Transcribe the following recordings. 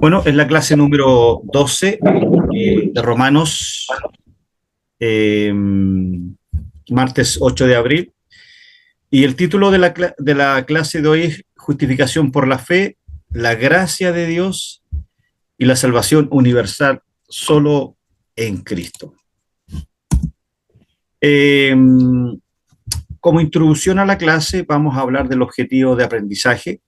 Bueno, es la clase número 12 de Romanos, eh, martes 8 de abril. Y el título de la clase de hoy es Justificación por la fe, la gracia de Dios y la salvación universal solo en Cristo. Como introducción a la clase, vamos a hablar del objetivo de aprendizaje.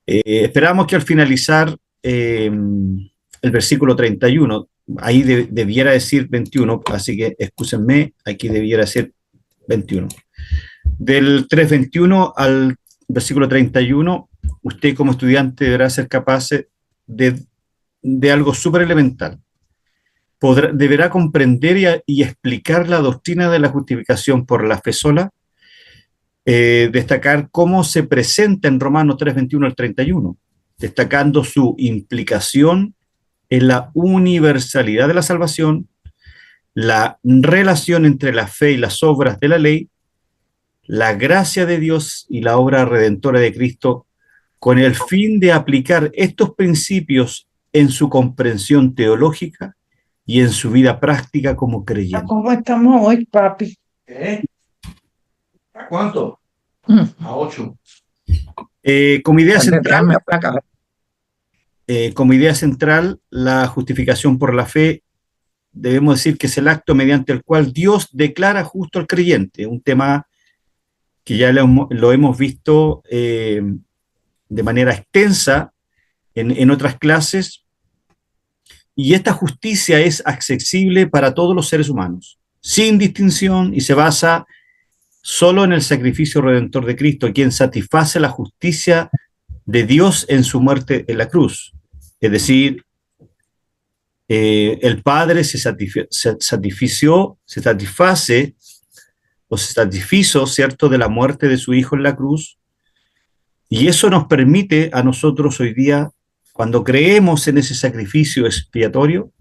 Esperamos que al finalizar el versículo 31, ahí debiera decir 21, así que excúsenme, aquí debiera decir 21. Del 3:21 al versículo 31, usted como estudiante deberá ser capaz de algo súper elemental. Deberá comprender y explicar la doctrina de la justificación por la fe sola, destacar cómo se presenta en Romanos 3:21 al 31, destacando su implicación en la universalidad de la salvación, la relación entre la fe y las obras de la ley, la gracia de Dios y la obra redentora de Cristo, con el fin de aplicar estos principios en su comprensión teológica y en su vida práctica como creyente. ¿Cómo estamos hoy, papi? ¿A cuánto? A 8. Como idea central, la justificación por la fe, debemos decir que es el acto mediante el cual Dios declara justo al creyente, un tema que ya lo hemos visto de manera extensa en otras clases, y esta justicia es accesible para todos los seres humanos, sin distinción, y se basa solo en el sacrificio redentor de Cristo, quien satisface la justicia de Dios en su muerte en la cruz. Es decir, el Padre se satisfizo, ¿cierto?, de la muerte de su Hijo en la cruz, y eso nos permite a nosotros hoy día, cuando creemos en ese sacrificio expiatorio,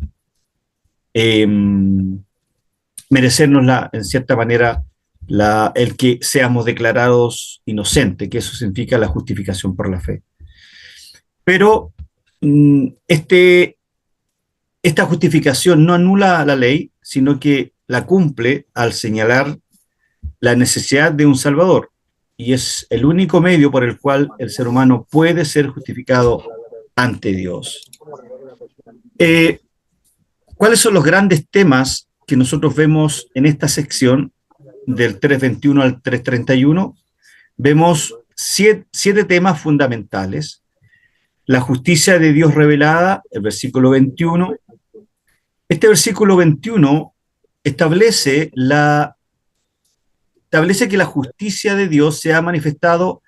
merecernos en cierta manera, el que seamos declarados inocentes, que eso significa la justificación por la fe. Pero esta justificación no anula la ley, sino que la cumple al señalar la necesidad de un Salvador, y es el único medio por el cual el ser humano puede ser justificado ante Dios. ¿Cuáles son los grandes temas que nosotros vemos en esta sección del 3:21 al 3:31? Vemos siete temas fundamentales. La justicia de Dios revelada, el versículo 21. Este versículo 21 establece que la justicia de Dios se ha manifestado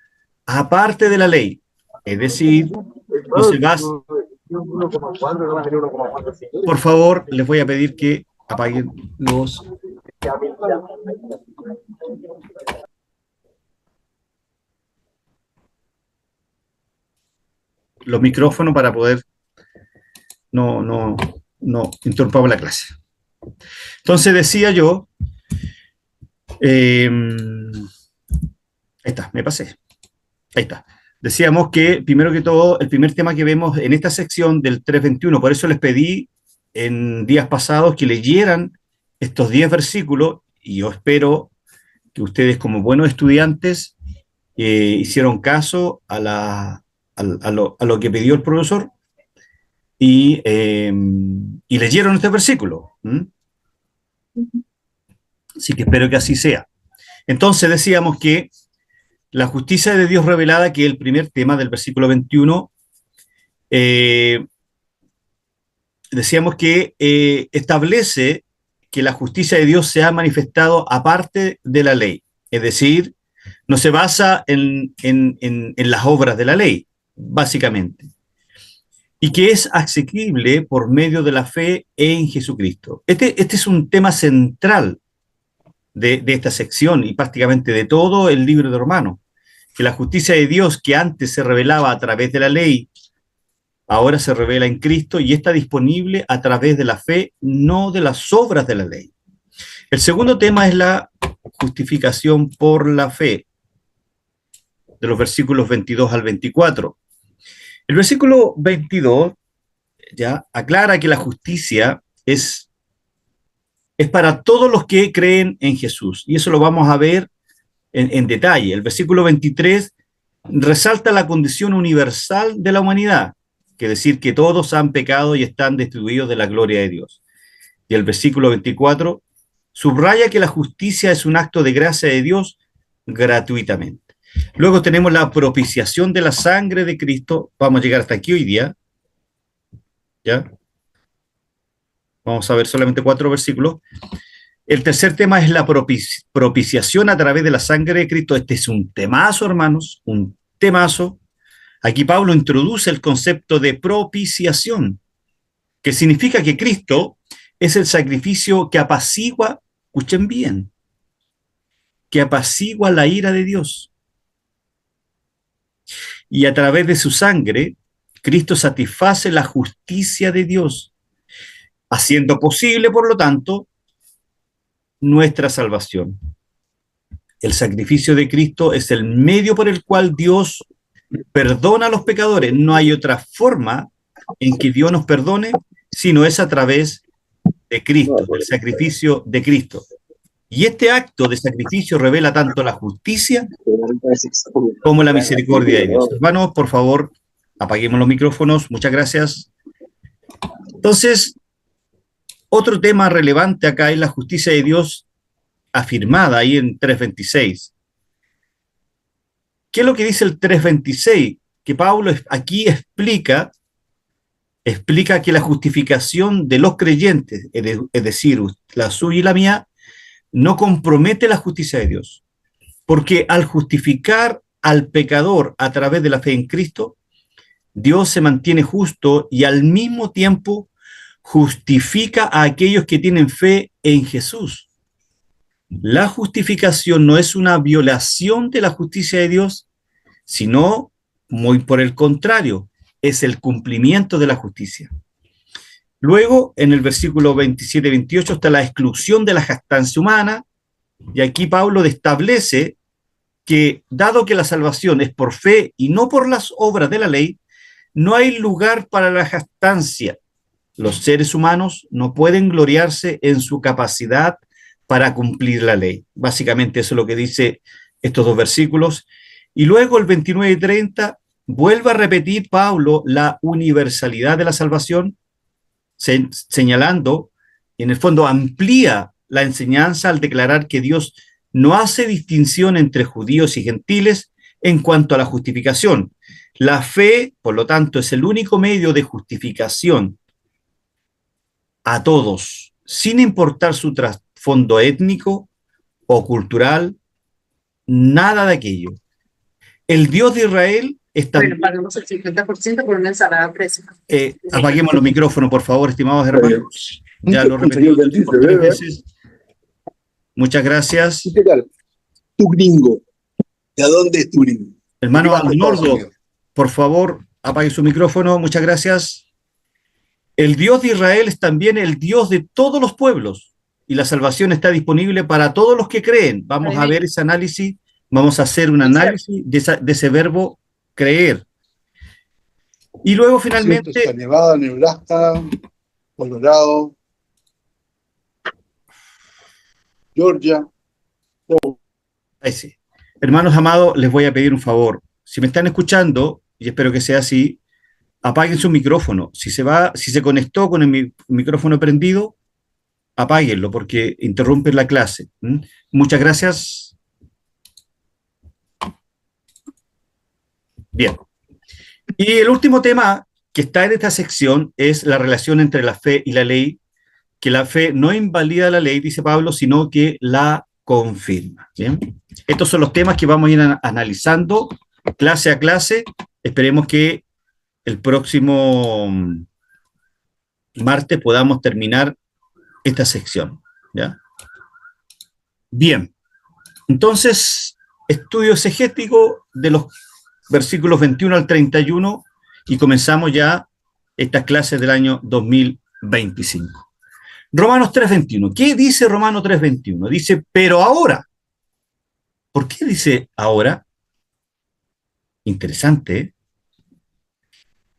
aparte de la ley. Es decir, no se basa... Por favor, les voy a pedir que apaguen los micrófonos para poder no interrumpamos la clase. Entonces decía yo, ahí está, me pasé. Ahí está. Decíamos que, primero que todo, el primer tema que vemos en esta sección del 3:21, por eso les pedí en días pasados que leyeran estos 10 versículos, y yo espero que ustedes, como buenos estudiantes, hicieron caso a lo que pidió el profesor y leyeron este versículo. Así que espero que así sea. Entonces decíamos que la justicia de Dios revelada, que es el primer tema del versículo 21, decíamos que establece que la justicia de Dios se ha manifestado aparte de la ley, es decir, no se basa en las obras de la ley, básicamente, y que es asequible por medio de la fe en Jesucristo. Este es un tema central de esta sección y prácticamente de todo el libro de Romanos, que la justicia de Dios, que antes se revelaba a través de la ley, ahora se revela en Cristo y está disponible a través de la fe, no de las obras de la ley. El segundo tema es la justificación por la fe, de los versículos 22 al 24. El versículo 22 ya aclara que la justicia es para todos los que creen en Jesús. Y eso lo vamos a ver en detalle. El versículo 23 resalta la condición universal de la humanidad, que es decir, que todos han pecado y están destituidos de la gloria de Dios. Y el versículo 24 subraya que la justicia es un acto de gracia de Dios gratuitamente. Luego tenemos la propiciación de la sangre de Cristo. Vamos a llegar hasta aquí hoy día. ¿Ya? Vamos a ver solamente 4 versículos. El tercer tema es la propiciación a través de la sangre de Cristo. Este es un temazo, hermanos, un temazo. Aquí Pablo introduce el concepto de propiciación, que significa que Cristo es el sacrificio que apacigua, escuchen bien, que apacigua la ira de Dios. Y a través de su sangre, Cristo satisface la justicia de Dios, haciendo posible, por lo tanto, nuestra salvación. El sacrificio de Cristo es el medio por el cual Dios perdona a los pecadores. No hay otra forma en que Dios nos perdone, sino es a través de Cristo, del sacrificio de Cristo. Y este acto de sacrificio revela tanto la justicia como la misericordia de Dios. Hermanos, por favor, apaguemos los micrófonos. Muchas gracias. Entonces, otro tema relevante acá es la justicia de Dios afirmada ahí en 3.26. ¿Qué es lo que dice el 3.26? Que Pablo aquí explica que la justificación de los creyentes, es decir, la suya y la mía, no compromete la justicia de Dios. Porque al justificar al pecador a través de la fe en Cristo, Dios se mantiene justo y al mismo tiempo justifica a aquellos que tienen fe en Jesús. La justificación no es una violación de la justicia de Dios, sino, muy por el contrario, es el cumplimiento de la justicia. Luego, en el versículo 27-28 está la exclusión de la jactancia humana, y aquí Pablo establece que, dado que la salvación es por fe y no por las obras de la ley, no hay lugar para la jactancia. Los seres humanos no pueden gloriarse en su capacidad para cumplir la ley. Básicamente eso es lo que dice estos 2 versículos. Y luego el 29 y 30 vuelve a repetir Pablo la universalidad de la salvación, señalando, y en el fondo amplía la enseñanza al declarar que Dios no hace distinción entre judíos y gentiles en cuanto a la justificación. La fe, por lo tanto, es el único medio de justificación a todos, sin importar su trasfondo étnico o cultural, nada de aquello. El Dios de Israel está... Bueno, pagamos el 50% por una ensalada fresca. Apaguemos los micrófonos, por favor, estimados hermanos. Ya lo repetí por 3 veces. Muchas gracias. ¿Qué tal? Tu gringo. ¿De dónde es tu gringo? Hermano Alnordo, por favor, apague su micrófono. Muchas gracias. El Dios de Israel es también el Dios de todos los pueblos y la salvación está disponible para todos los que creen. Vamos a ver ese análisis, vamos a hacer un análisis de ese verbo creer. Y luego finalmente... Está Nevada, Nebraska, Colorado, Georgia. Ahí sí. Hermanos amados, les voy a pedir un favor. Si me están escuchando, y espero que sea así, apaguen su micrófono. Si se conectó con el micrófono prendido, apáguenlo porque interrumpen la clase. Muchas gracias. Bien. Y el último tema que está en esta sección es la relación entre la fe y la ley, que la fe no invalida la ley, dice Pablo, sino que la confirma. ¿Bien? Estos son los temas que vamos a ir analizando clase a clase. Esperemos que el próximo martes podamos terminar esta sección. ¿Ya? Bien, entonces, estudio exegético de los versículos 21 al 31 y comenzamos ya estas clases del año 2025. Romanos 3.21. ¿Qué dice Romanos 3.21? Dice, pero ahora. ¿Por qué dice ahora? Interesante, ¿eh?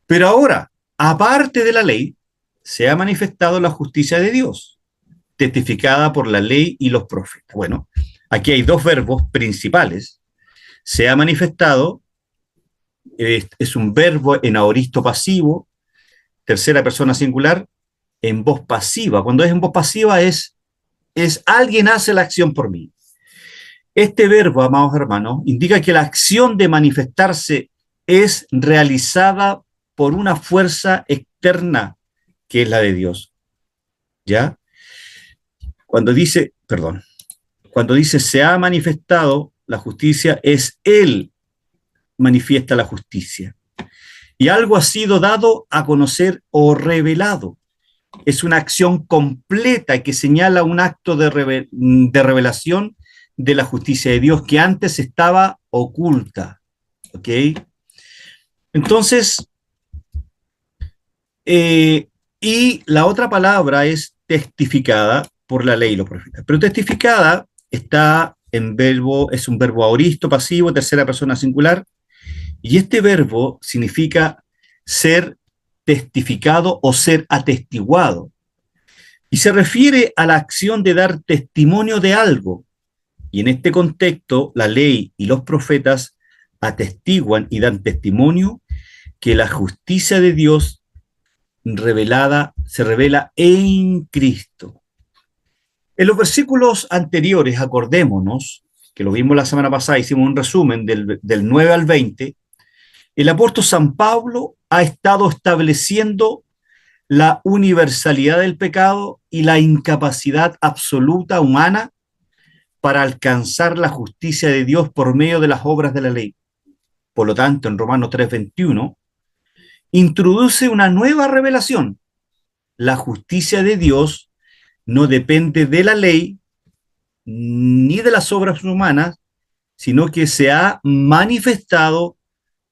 Pero ahora, aparte de la ley, se ha manifestado la justicia de Dios, testificada por la ley y los profetas. Bueno, aquí hay dos verbos principales. Se ha manifestado, es un verbo en aoristo pasivo, tercera persona singular, en voz pasiva. Cuando es en voz pasiva es alguien hace la acción por mí. Este verbo, amados hermanos, indica que la acción de manifestarse es realizada por una fuerza externa que es la de Dios. ¿Ya? Cuando dice se ha manifestado la justicia, es Él manifiesta la justicia. Y algo ha sido dado a conocer o revelado. Es una acción completa que señala un acto de revelación de la justicia de Dios que antes estaba oculta. ¿Ok? Entonces, y la otra palabra es testificada por la ley y los profetas. Pero testificada está en verbo, es un verbo aoristo, pasivo, tercera persona singular, y este verbo significa ser testificado o ser atestiguado. Y se refiere a la acción de dar testimonio de algo. Y en este contexto, la ley y los profetas atestiguan y dan testimonio que la justicia de Dios se revela en Cristo. En los versículos anteriores, acordémonos, que lo vimos la semana pasada, hicimos un resumen del 9 al 20, el apóstol San Pablo ha estado estableciendo la universalidad del pecado y la incapacidad absoluta humana para alcanzar la justicia de Dios por medio de las obras de la ley. Por lo tanto, en Romanos 3:21, introduce una nueva revelación. La justicia de Dios no depende de la ley ni de las obras humanas, sino que se ha manifestado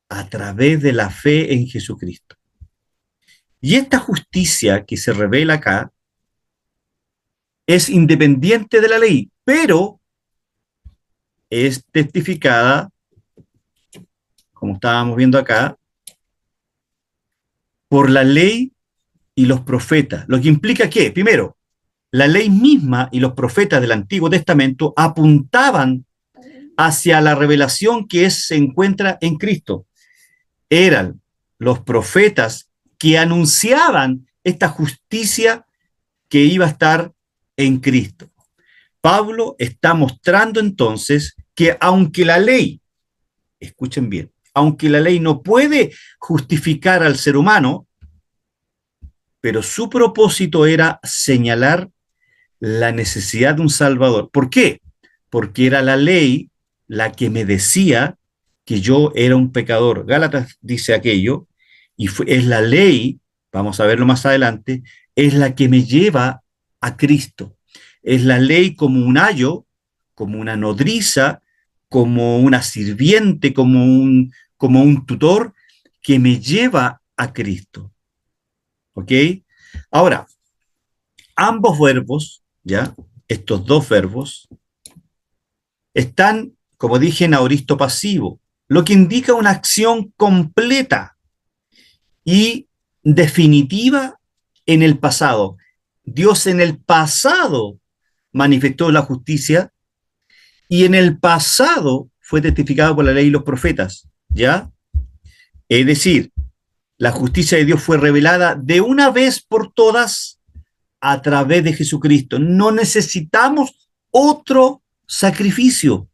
a través de la fe en Jesucristo. Y esta justicia que se revela acá es independiente de la ley, pero es testificada, como estábamos viendo acá, por la ley y los profetas. Lo que implica que, primero, la ley misma y los profetas del Antiguo Testamento apuntaban hacia la revelación que se encuentra en Cristo. Eran los profetas que anunciaban esta justicia que iba a estar en Cristo. Pablo está mostrando entonces que aunque la ley, escuchen bien, aunque la ley no puede justificar al ser humano, pero su propósito era señalar la necesidad de un Salvador. ¿Por qué? Porque era la ley la que me decía que yo era un pecador. Gálatas dice aquello, y es la ley, vamos a verlo más adelante, es la que me lleva a Cristo. Es la ley como un ayo, como una nodriza, como una sirviente, como un tutor que me lleva a Cristo. ¿Ok? Ahora, ambos verbos, ¿ya? Estos dos verbos, están, como dije, en aoristo pasivo, lo que indica una acción completa y definitiva en el pasado. Dios en el pasado manifestó la justicia y en el pasado fue testificado por la ley y los profetas, ¿ya? Es decir, la justicia de Dios fue revelada de una vez por todas a través de Jesucristo. No necesitamos otro sacrificio.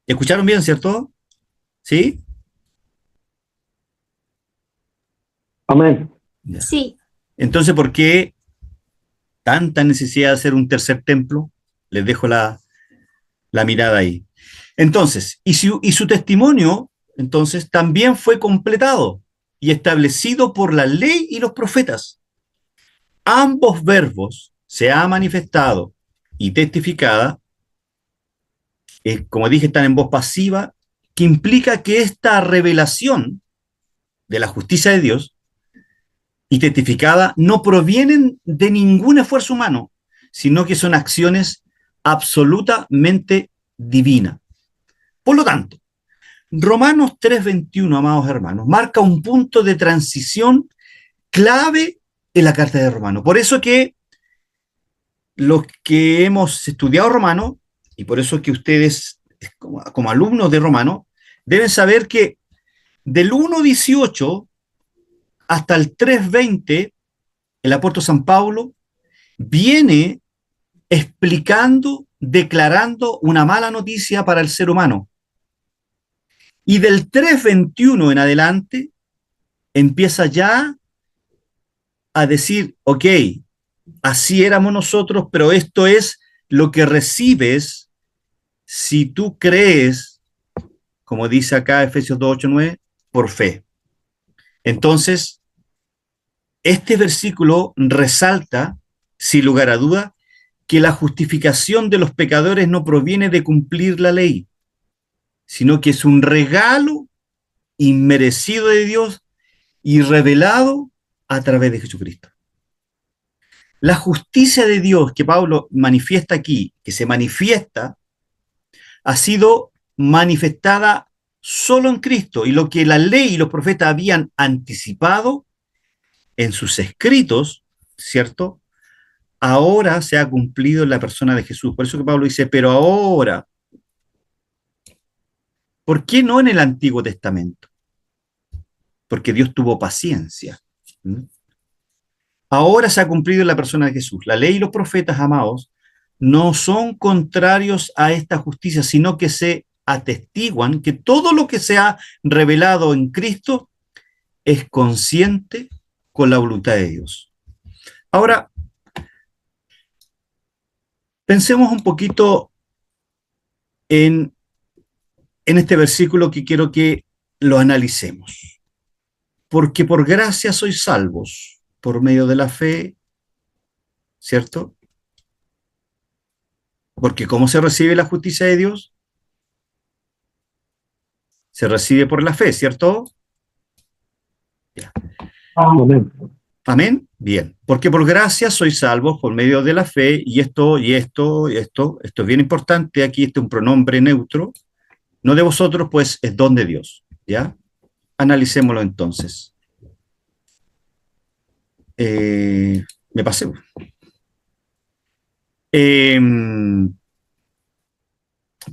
¿Escucharon bien, cierto? ¿Sí? Amén. Ya. Sí. Entonces, ¿por qué tanta necesidad de hacer un tercer templo? Les dejo la mirada ahí. Entonces, y su testimonio, entonces, también fue completado y establecido por la ley y los profetas. Ambos verbos se ha manifestado y testificada, como dije, están en voz pasiva, que implica que esta revelación de la justicia de Dios y testificada no provienen de ningún esfuerzo humano, sino que son acciones absolutamente divinas. Por lo tanto, Romanos 3:21, amados hermanos, marca un punto de transición clave en la carta de Romanos. Por eso que los que hemos estudiado Romano, y por eso que ustedes, como alumnos de Romano, deben saber que del 1:18 hasta el 3:20, el apóstol San Pablo viene explicando, declarando una mala noticia para el ser humano. Y del 3:21 en adelante empieza ya a decir, ok, así éramos nosotros, pero esto es lo que recibes si tú crees, como dice acá Efesios 2:8-9, por fe. Entonces, este versículo resalta, sin lugar a duda, que la justificación de los pecadores no proviene de cumplir la ley, sino que es un regalo inmerecido de Dios y revelado a través de Jesucristo. La justicia de Dios que Pablo manifiesta aquí, que se manifiesta, ha sido manifestada solo en Cristo, y lo que la ley y los profetas habían anticipado en sus escritos, ¿cierto? Ahora se ha cumplido en la persona de Jesús. Por eso que Pablo dice, pero ahora, ¿por qué no en el Antiguo Testamento? Porque Dios tuvo paciencia. Ahora se ha cumplido en la persona de Jesús. La ley y los profetas, amados, no son contrarios a esta justicia, sino que se atestiguan que todo lo que se ha revelado en Cristo es consciente con la voluntad de Dios. Ahora, pensemos un poquito en este versículo que quiero que lo analicemos. Porque por gracia sois salvos por medio de la fe, ¿cierto? Porque ¿cómo se recibe la justicia de Dios? Se recibe por la fe, ¿cierto? Ya. Amén. Amén. Bien. Porque por gracia sois salvos por medio de la fe, y esto es bien importante. Aquí este es un pronombre neutro. No de vosotros, pues es don de Dios. ¿Ya? Analicémoslo entonces. Me pasé.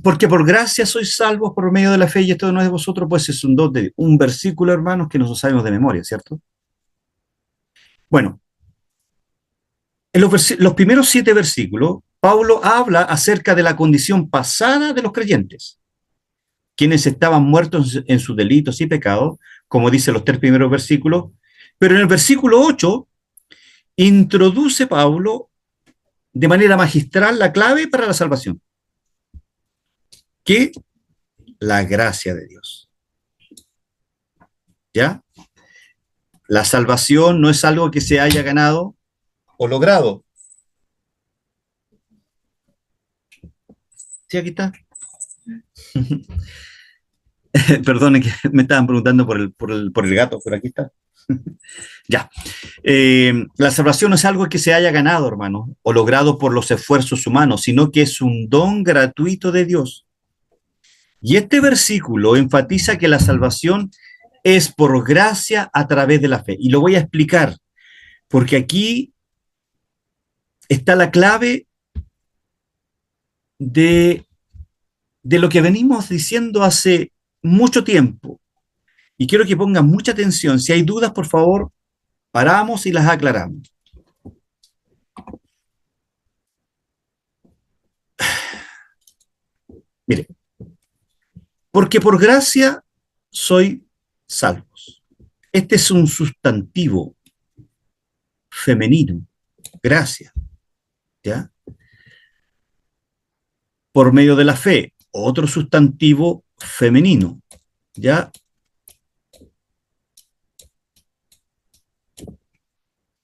Porque por gracia sois salvos por medio de la fe, y esto no es de vosotros, pues es un don de Dios. Un versículo, hermanos, que nos sabemos de memoria, ¿cierto? Bueno, en los primeros 7 versículos, Pablo habla acerca de la condición pasada de los creyentes, quienes estaban muertos en sus delitos y pecados, como dice los 3 primeros versículos, pero en el versículo 8 introduce Pablo de manera magistral la clave para la salvación, que la gracia de Dios. ¿Ya? La salvación no es algo que se haya ganado o logrado. Sí, aquí está. Perdone que me estaban preguntando por el gato, pero aquí está. Ya. La salvación no es algo que se haya ganado, hermano, o logrado por los esfuerzos humanos, sino que es un don gratuito de Dios. Y este versículo enfatiza que la salvación es por gracia a través de la fe. Y lo voy a explicar, porque aquí está la clave de lo que venimos diciendo hace mucho tiempo. Y quiero que pongan mucha atención. Si hay dudas, por favor, paramos y las aclaramos. Mire, porque por gracia soy salvos. Este es un sustantivo femenino, gracia, ¿ya? Por medio de la fe, otro sustantivo femenino, ¿ya?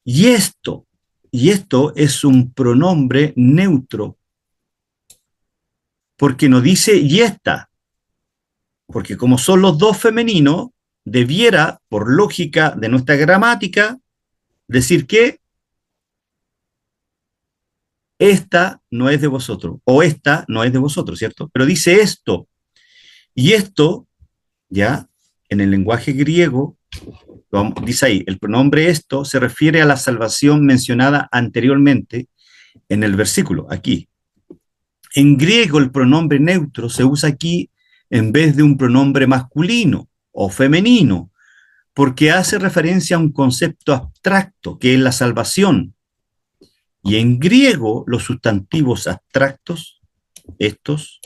Y esto es un pronombre neutro, porque no dice y esta, porque como son los dos femeninos, debiera, por lógica de nuestra gramática, decir que esta no es de vosotros, o esta no es de vosotros, ¿cierto? Pero dice esto, y esto ¿ya? En el lenguaje griego, dice ahí, el pronombre esto se refiere a la salvación mencionada anteriormente en el versículo, aquí. En griego el pronombre neutro se usa aquí en vez de un pronombre masculino o femenino, porque hace referencia a un concepto abstracto que es la salvación. Y en griego los sustantivos abstractos, estos,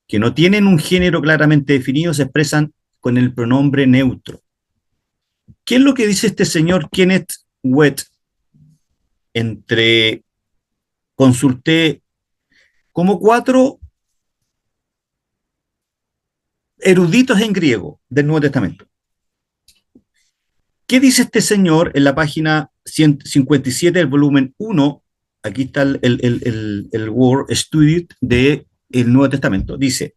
que no tienen un género claramente definido, se expresan con el pronombre neutro. ¿Qué es lo que dice este señor Kenneth Wett? Consulté como 4 eruditos en griego del Nuevo Testamento. ¿Qué dice este señor en la página 157 del volumen 1? Aquí está el Word Study del Nuevo Testamento. Dice,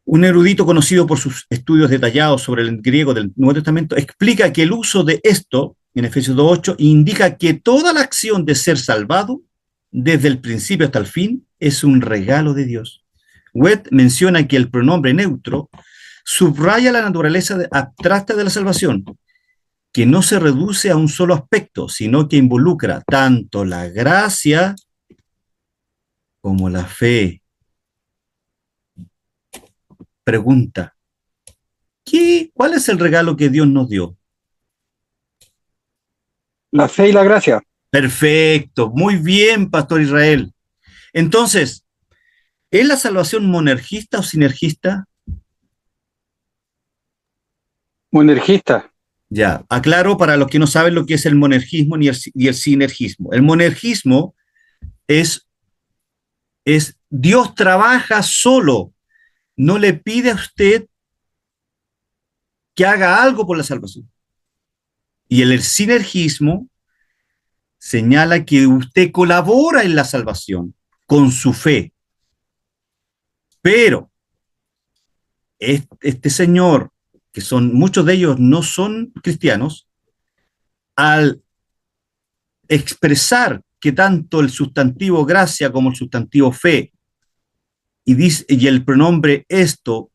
un erudito conocido por sus estudios detallados sobre el griego del Nuevo Testamento explica que el uso de esto, en Efesios 2:8, indica que toda la acción de ser salvado, desde el principio hasta el fin, es un regalo de Dios. Wett menciona que el pronombre neutro subraya la naturaleza abstracta de la salvación, que no se reduce a un solo aspecto, sino que involucra tanto la gracia como la fe. Pregunta, ¿cuál es el regalo que Dios nos dio? La fe y la gracia. Perfecto, muy bien, Pastor Israel. Entonces, ¿es la salvación monergista o sinergista? Monergista. Ya, aclaro para los que no saben lo que es el monergismo y el sinergismo. El monergismo es Dios trabaja solo, no le pide a usted que haga algo por la salvación. Y el sinergismo señala que usted colabora en la salvación con su fe. Pero este señor, que muchos de ellos no son cristianos, al expresar que tanto el sustantivo gracia como el sustantivo fe y el pronombre esto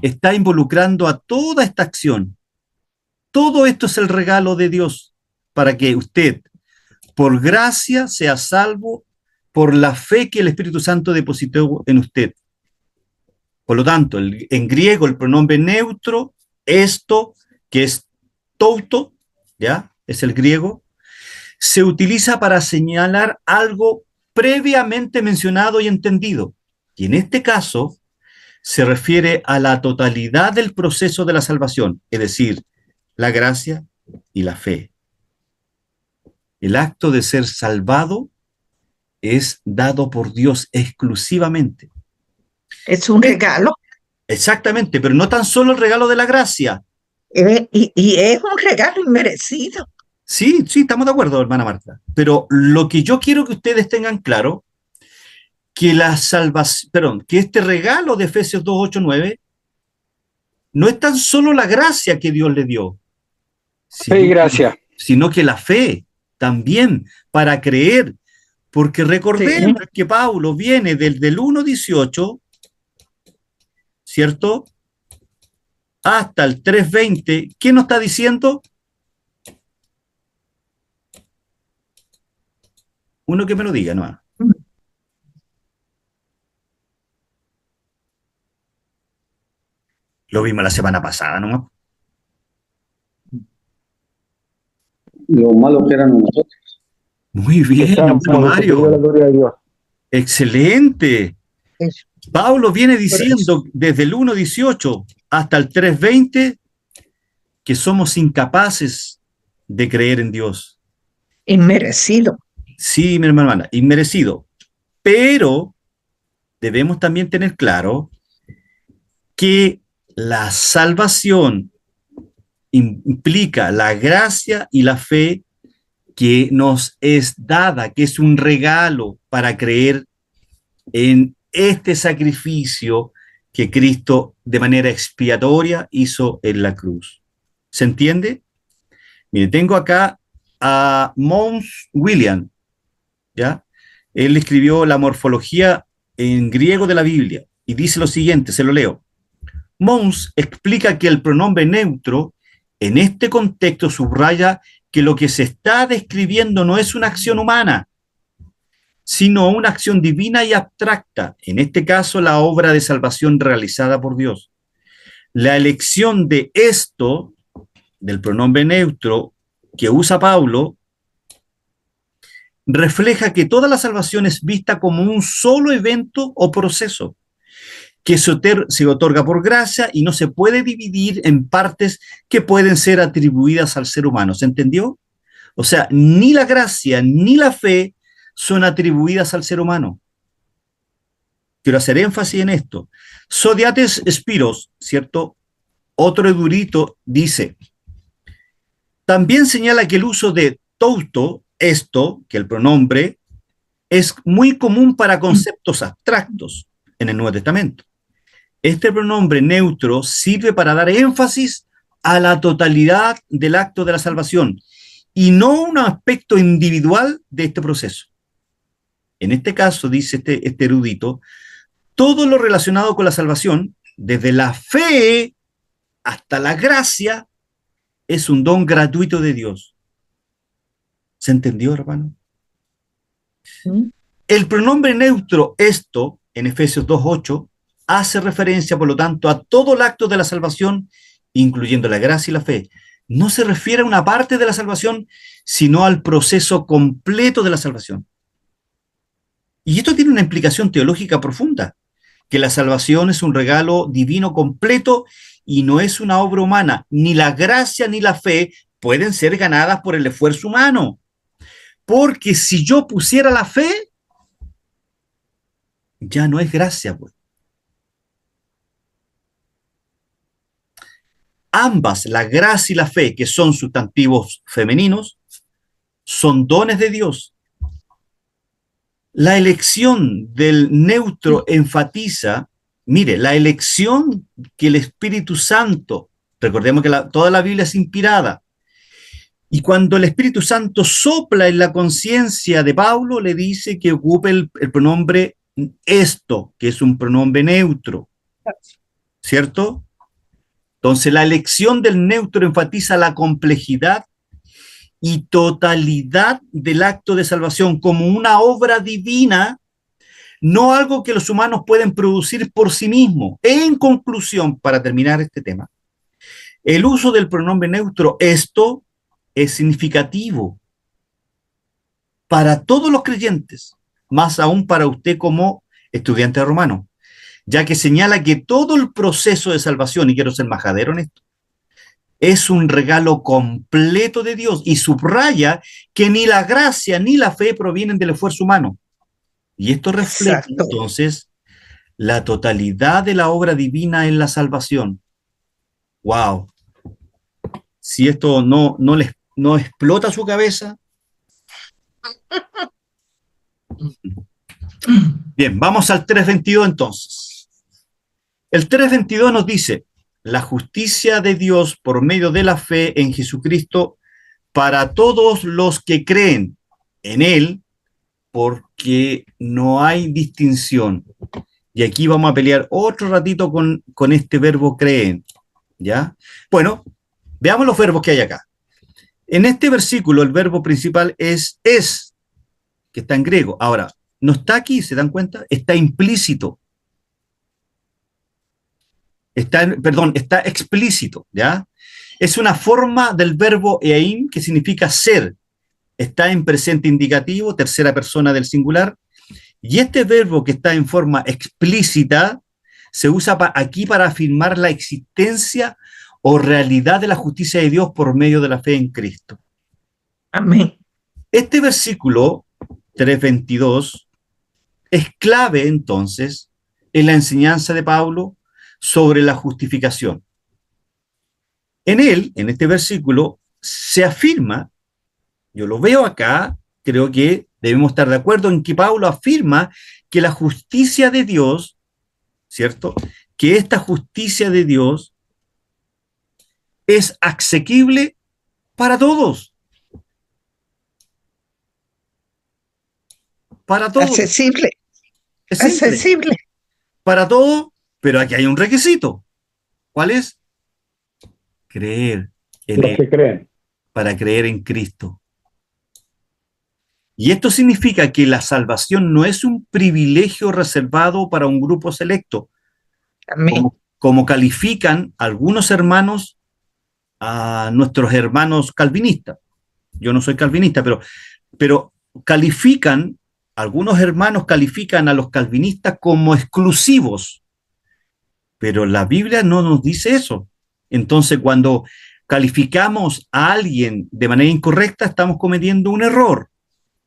está involucrando a toda esta acción. Todo esto es el regalo de Dios para que usted, por gracia, sea salvo por la fe que el Espíritu Santo depositó en usted. Por lo tanto, en griego el pronombre neutro, esto, que es touto, ¿ya? Es el griego, se utiliza para señalar algo previamente mencionado y entendido. Y en este caso, se refiere a la totalidad del proceso de la salvación, es decir, la gracia y la fe. El acto de ser salvado es dado por Dios exclusivamente. Es un regalo. Exactamente, pero no tan solo el regalo de la gracia. Y es un regalo inmerecido. Sí, estamos de acuerdo, hermana Marta. Pero lo que yo quiero que ustedes tengan claro, que que este regalo de Efesios 2:8-9 no es tan solo la gracia que Dios le dio, Fe y gracia. sino que la fe también para creer, porque recordemos que Pablo viene desde el 1:18, ¿cierto? Hasta el 3:20. ¿Qué nos está diciendo? Uno que me lo diga, ¿no? Lo vimos la semana pasada, ¿no? Lo malo que éramos nosotros. Muy bien, Mario. Excelente. Eso. Pablo viene diciendo desde el 1:18 hasta el 3:20 que somos incapaces de creer en Dios. Inmerecido. Sí, mi hermana, inmerecido. Pero debemos también tener claro que la salvación implica la gracia y la fe que nos es dada, que es un regalo para creer en este sacrificio que Cristo de manera expiatoria hizo en la cruz. ¿Se entiende? Mire, tengo acá a Mons William, ¿ya? Él escribió La morfología en griego de la Biblia, y dice lo siguiente, se lo leo. Mons explica que el pronombre neutro en este contexto subraya que lo que se está describiendo no es una acción humana, sino una acción divina y abstracta, en este caso la obra de salvación realizada por Dios. La elección de esto, del pronombre neutro que usa Pablo, refleja que toda la salvación es vista como un solo evento o proceso que se otorga por gracia y no se puede dividir en partes que pueden ser atribuidas al ser humano. ¿Se entendió? O sea, ni la gracia ni la fe son atribuidas al ser humano. Quiero hacer énfasis en esto. Sodiates Spiros, ¿cierto? Otro erudito dice, también señala que el uso de touto, esto, que el pronombre, es muy común para conceptos abstractos en el Nuevo Testamento. Este pronombre neutro sirve para dar énfasis a la totalidad del acto de la salvación y no un aspecto individual de este proceso. En este caso, dice este erudito, todo lo relacionado con la salvación, desde la fe hasta la gracia, es un don gratuito de Dios. ¿Se entendió, hermano? El pronombre neutro, esto, en Efesios 2:8, hace referencia, por lo tanto, a todo el acto de la salvación, incluyendo la gracia y la fe. No se refiere a una parte de la salvación, sino al proceso completo de la salvación. Y esto tiene una implicación teológica profunda, que la salvación es un regalo divino completo y no es una obra humana. Ni la gracia ni la fe pueden ser ganadas por el esfuerzo humano. Porque si yo pusiera la fe, ya no es gracia, pues. Ambas, la gracia y la fe, que son sustantivos femeninos, son dones de Dios. La elección del neutro enfatiza, mire, la elección que el Espíritu Santo, recordemos que toda la Biblia es inspirada, y cuando el Espíritu Santo sopla en la conciencia de Pablo, le dice que ocupe el pronombre esto, que es un pronombre neutro, ¿cierto? Entonces, la elección del neutro enfatiza la complejidad y totalidad del acto de salvación como una obra divina, no algo que los humanos pueden producir por sí mismos. En conclusión, para terminar este tema, el uso del pronombre neutro, esto, es significativo para todos los creyentes, más aún para usted como estudiante romano, ya que señala que todo el proceso de salvación, y quiero ser majadero en esto, es un regalo completo de Dios y subraya que ni la gracia ni la fe provienen del esfuerzo humano. Y esto refleja Exacto. entonces la totalidad de la obra divina en la salvación. ¡Wow! Si esto no explota su cabeza. Bien, vamos al 3:22 entonces. El 3:22 nos dice, la justicia de Dios por medio de la fe en Jesucristo para todos los que creen en Él, porque no hay distinción. Y aquí vamos a pelear otro ratito con este verbo creen, ¿ya? Bueno, veamos los verbos que hay acá. En este versículo el verbo principal es, que está en griego. Ahora, no está aquí, ¿se dan cuenta? Está implícito. Está explícito, ¿ya? Es una forma del verbo eim, que significa ser. Está en presente indicativo, tercera persona del singular. Y este verbo que está en forma explícita se usa aquí para afirmar la existencia o realidad de la justicia de Dios por medio de la fe en Cristo. Amén. Este versículo 3:22 es clave entonces en la enseñanza de Pablo sobre la justificación. En él, en este versículo, se afirma, yo lo veo acá, creo que debemos estar de acuerdo en que Pablo afirma que la justicia de Dios, ¿cierto? Que esta justicia de Dios es asequible para todos. Para todos. Accesible. Es simple. accesible. Para todo, pero aquí hay un requisito. ¿Cuál es? Creer en Los Él, que creen. para creer en Cristo. Y esto significa que la salvación no es un privilegio reservado para un grupo selecto, Amén. como califican algunos hermanos a nuestros hermanos calvinistas. Yo no soy calvinista, pero califican, algunos hermanos califican a los calvinistas como exclusivos, pero la Biblia no nos dice eso. Entonces, cuando calificamos a alguien de manera incorrecta, estamos cometiendo un error,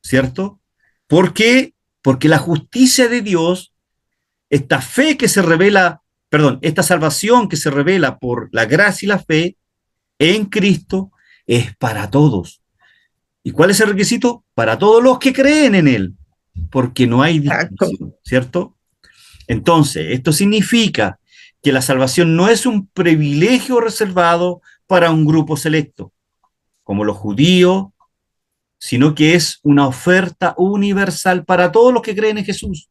¿cierto? ¿Por qué? Porque la justicia de Dios, esta fe que se revela, perdón, esta salvación que se revela por la gracia y la fe en Cristo, es para todos. ¿Y cuál es el requisito? Para todos los que creen en Él, porque no hay distinción, ¿cierto? Entonces, esto significa que la salvación no es un privilegio reservado para un grupo selecto, como los judíos, sino que es una oferta universal para todos los que creen en Jesús.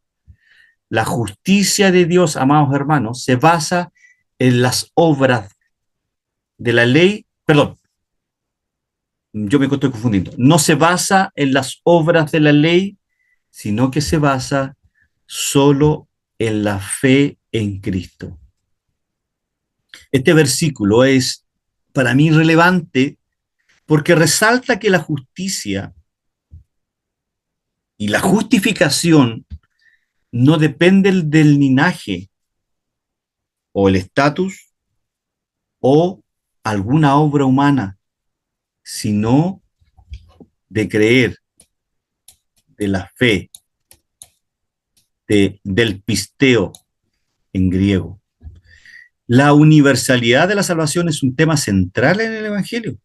La justicia de Dios, amados hermanos, se basa en las obras de la ley, perdón, yo me estoy confundiendo, no se basa en las obras de la ley, sino que se basa solo en la fe en Cristo. Este versículo es para mí relevante porque resalta que la justicia y la justificación no dependen del linaje o el estatus o alguna obra humana, sino de creer, de la fe, del pisteo en griego. La universalidad de la salvación es un tema central en el Evangelio.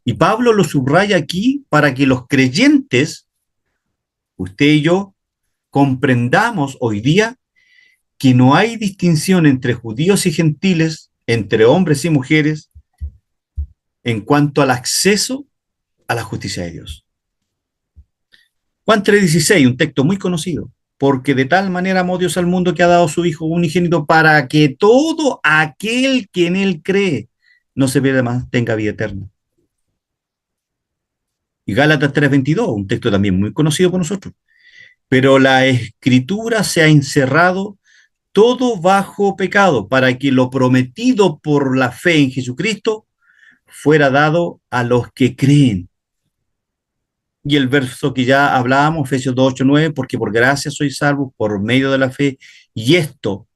Y Pablo lo subraya aquí para que los creyentes, usted y yo, comprendamos hoy día que no hay distinción entre judíos y gentiles, entre hombres y mujeres, en cuanto al acceso a la justicia de Dios. Juan 3:16, un texto muy conocido. Porque de tal manera amó Dios al mundo que ha dado a su Hijo unigénito para que todo aquel que en Él cree no se pierda más, tenga vida eterna. Y Gálatas 3:22, un texto también muy conocido por nosotros. Pero la Escritura se ha encerrado todo bajo pecado para que lo prometido por la fe en Jesucristo fuera dado a los que creen. Y el verso que ya hablábamos, Efesios 2, 8, 9, porque por gracia sois salvos por medio de la fe, y esto,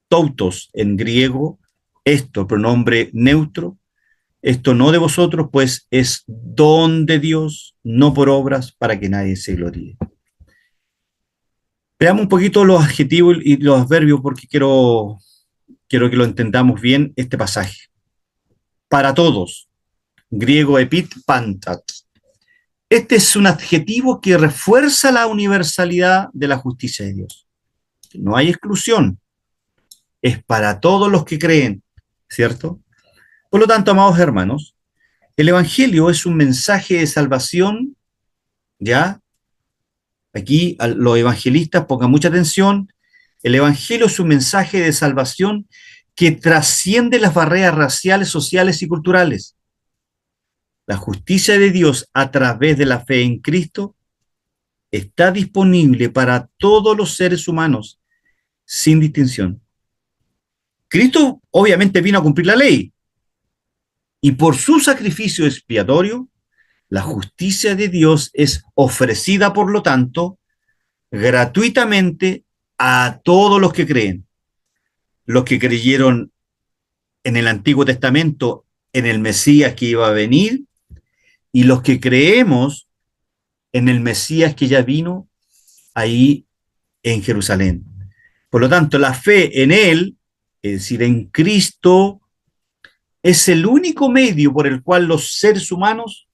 toutos en griego, esto, pronombre neutro, esto no de vosotros, pues es don de Dios, no por obras, para que nadie se gloríe. Veamos un poquito los adjetivos y los adverbios, porque quiero que lo entendamos bien este pasaje. Para todos, griego epit pantat. Este es un adjetivo que refuerza la universalidad de la justicia de Dios. No hay exclusión. Es para todos los que creen, ¿cierto? Por lo tanto, amados hermanos, el Evangelio es un mensaje de salvación, ¿ya? Aquí los evangelistas pongan mucha atención. El Evangelio es un mensaje de salvación que trasciende las barreras raciales, sociales y culturales. La justicia de Dios a través de la fe en Cristo está disponible para todos los seres humanos, sin distinción. Cristo obviamente vino a cumplir la ley, y por su sacrificio expiatorio, la justicia de Dios es ofrecida, por lo tanto, gratuitamente a todos los que creen. Los que creyeron en el Antiguo Testamento, en el Mesías que iba a venir, y los que creemos en el Mesías que ya vino ahí en Jerusalén. Por lo tanto, la fe en Él, es decir, en Cristo, es el único medio por el cual los seres humanos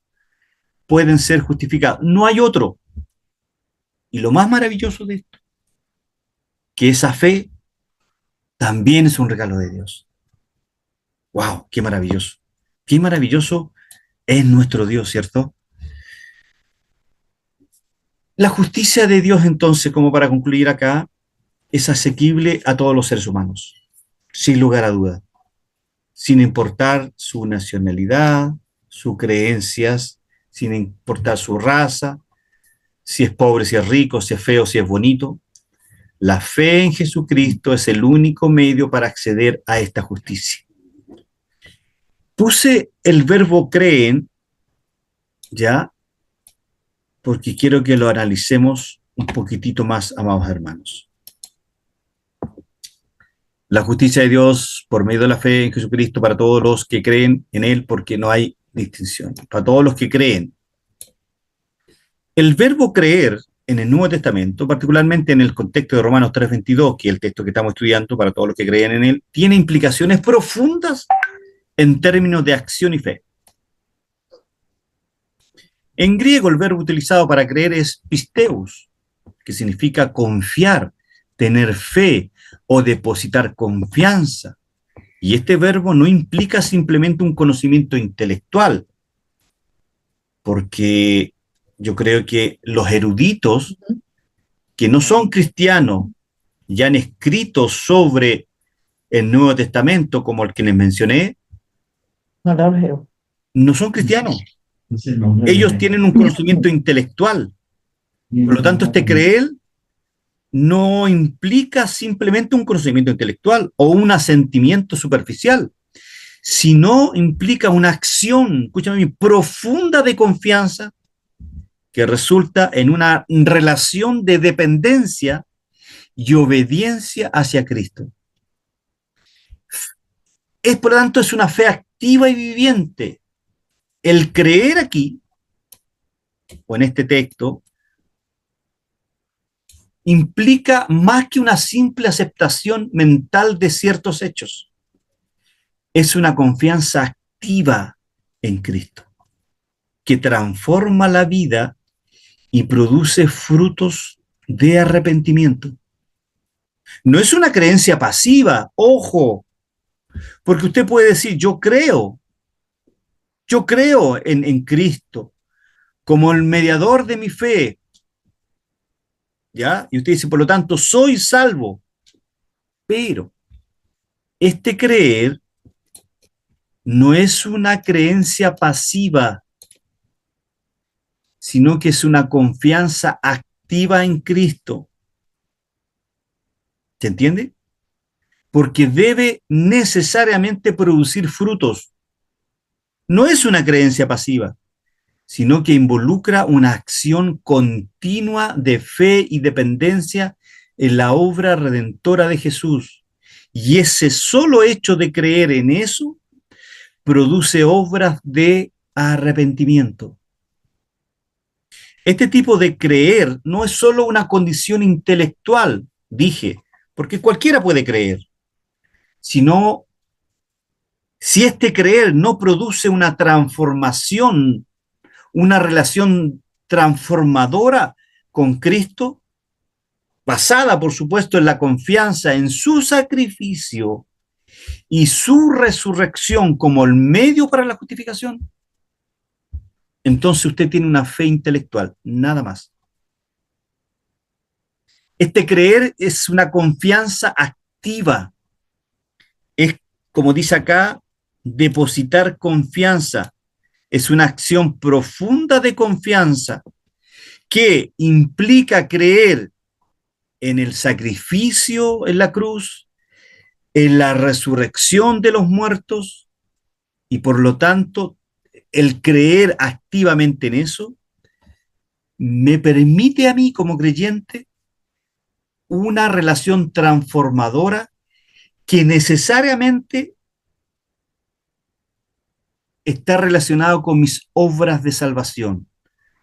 pueden ser justificados. No hay otro. Y lo más maravilloso de esto, que esa fe también es un regalo de Dios. ¡Wow! ¡Qué maravilloso! ¡Qué maravilloso es nuestro Dios!, ¿cierto? La justicia de Dios, entonces, como para concluir acá, es asequible a todos los seres humanos, sin lugar a duda, sin importar su nacionalidad, sus creencias, sin importar su raza, si es pobre, si es rico, si es feo, si es bonito. La fe en Jesucristo es el único medio para acceder a esta justicia. Puse el verbo creen, ya, porque quiero que lo analicemos un poquitito más, amados hermanos. La justicia de Dios por medio de la fe en Jesucristo para todos los que creen en Él, porque no hay distinción. Para todos los que creen. El verbo creer en el Nuevo Testamento, particularmente en el contexto de Romanos 3:22, que es el texto que estamos estudiando para todos los que creen en Él, tiene implicaciones profundas en términos de acción y fe. En griego, el verbo utilizado para creer es pisteus, que significa confiar, tener fe o depositar confianza. Y este verbo no implica simplemente un conocimiento intelectual, porque yo creo que los eruditos que no son cristianos y han escrito sobre el Nuevo Testamento, como el que les mencioné, no son cristianos. Ellos tienen un conocimiento intelectual. Por lo tanto, este creer no implica simplemente un conocimiento intelectual o un asentimiento superficial, sino implica una acción, escúchame bien, profunda de confianza que resulta en una relación de dependencia y obediencia hacia Cristo. Es, por lo tanto, es una fe activa y viviente. El creer aquí, o en este texto, implica más que una simple aceptación mental de ciertos hechos. Es una confianza activa en Cristo, que transforma la vida y produce frutos de arrepentimiento. No es una creencia pasiva, ojo, porque usted puede decir, yo creo en Cristo como el mediador de mi fe, ¿ya? Y usted dice, por lo tanto, soy salvo. Pero este creer no es una creencia pasiva, sino que es una confianza activa en Cristo. ¿Se entiende? Porque debe necesariamente producir frutos. No es una creencia pasiva, sino que involucra una acción continua de fe y dependencia en la obra redentora de Jesús. Y ese solo hecho de creer en eso produce obras de arrepentimiento. Este tipo de creer no es solo una condición intelectual, dije, porque cualquiera puede creer, sino si este creer no produce una transformación, una relación transformadora con Cristo, basada, por supuesto, en la confianza en su sacrificio y su resurrección como el medio para la justificación, entonces usted tiene una fe intelectual, nada más. Este creer es una confianza activa. Es, como dice acá, depositar confianza. Es una acción profunda de confianza que implica creer en el sacrificio en la cruz, en la resurrección de los muertos, y por lo tanto, el creer activamente en eso me permite a mí como creyente una relación transformadora que necesariamente está relacionado con mis obras de salvación,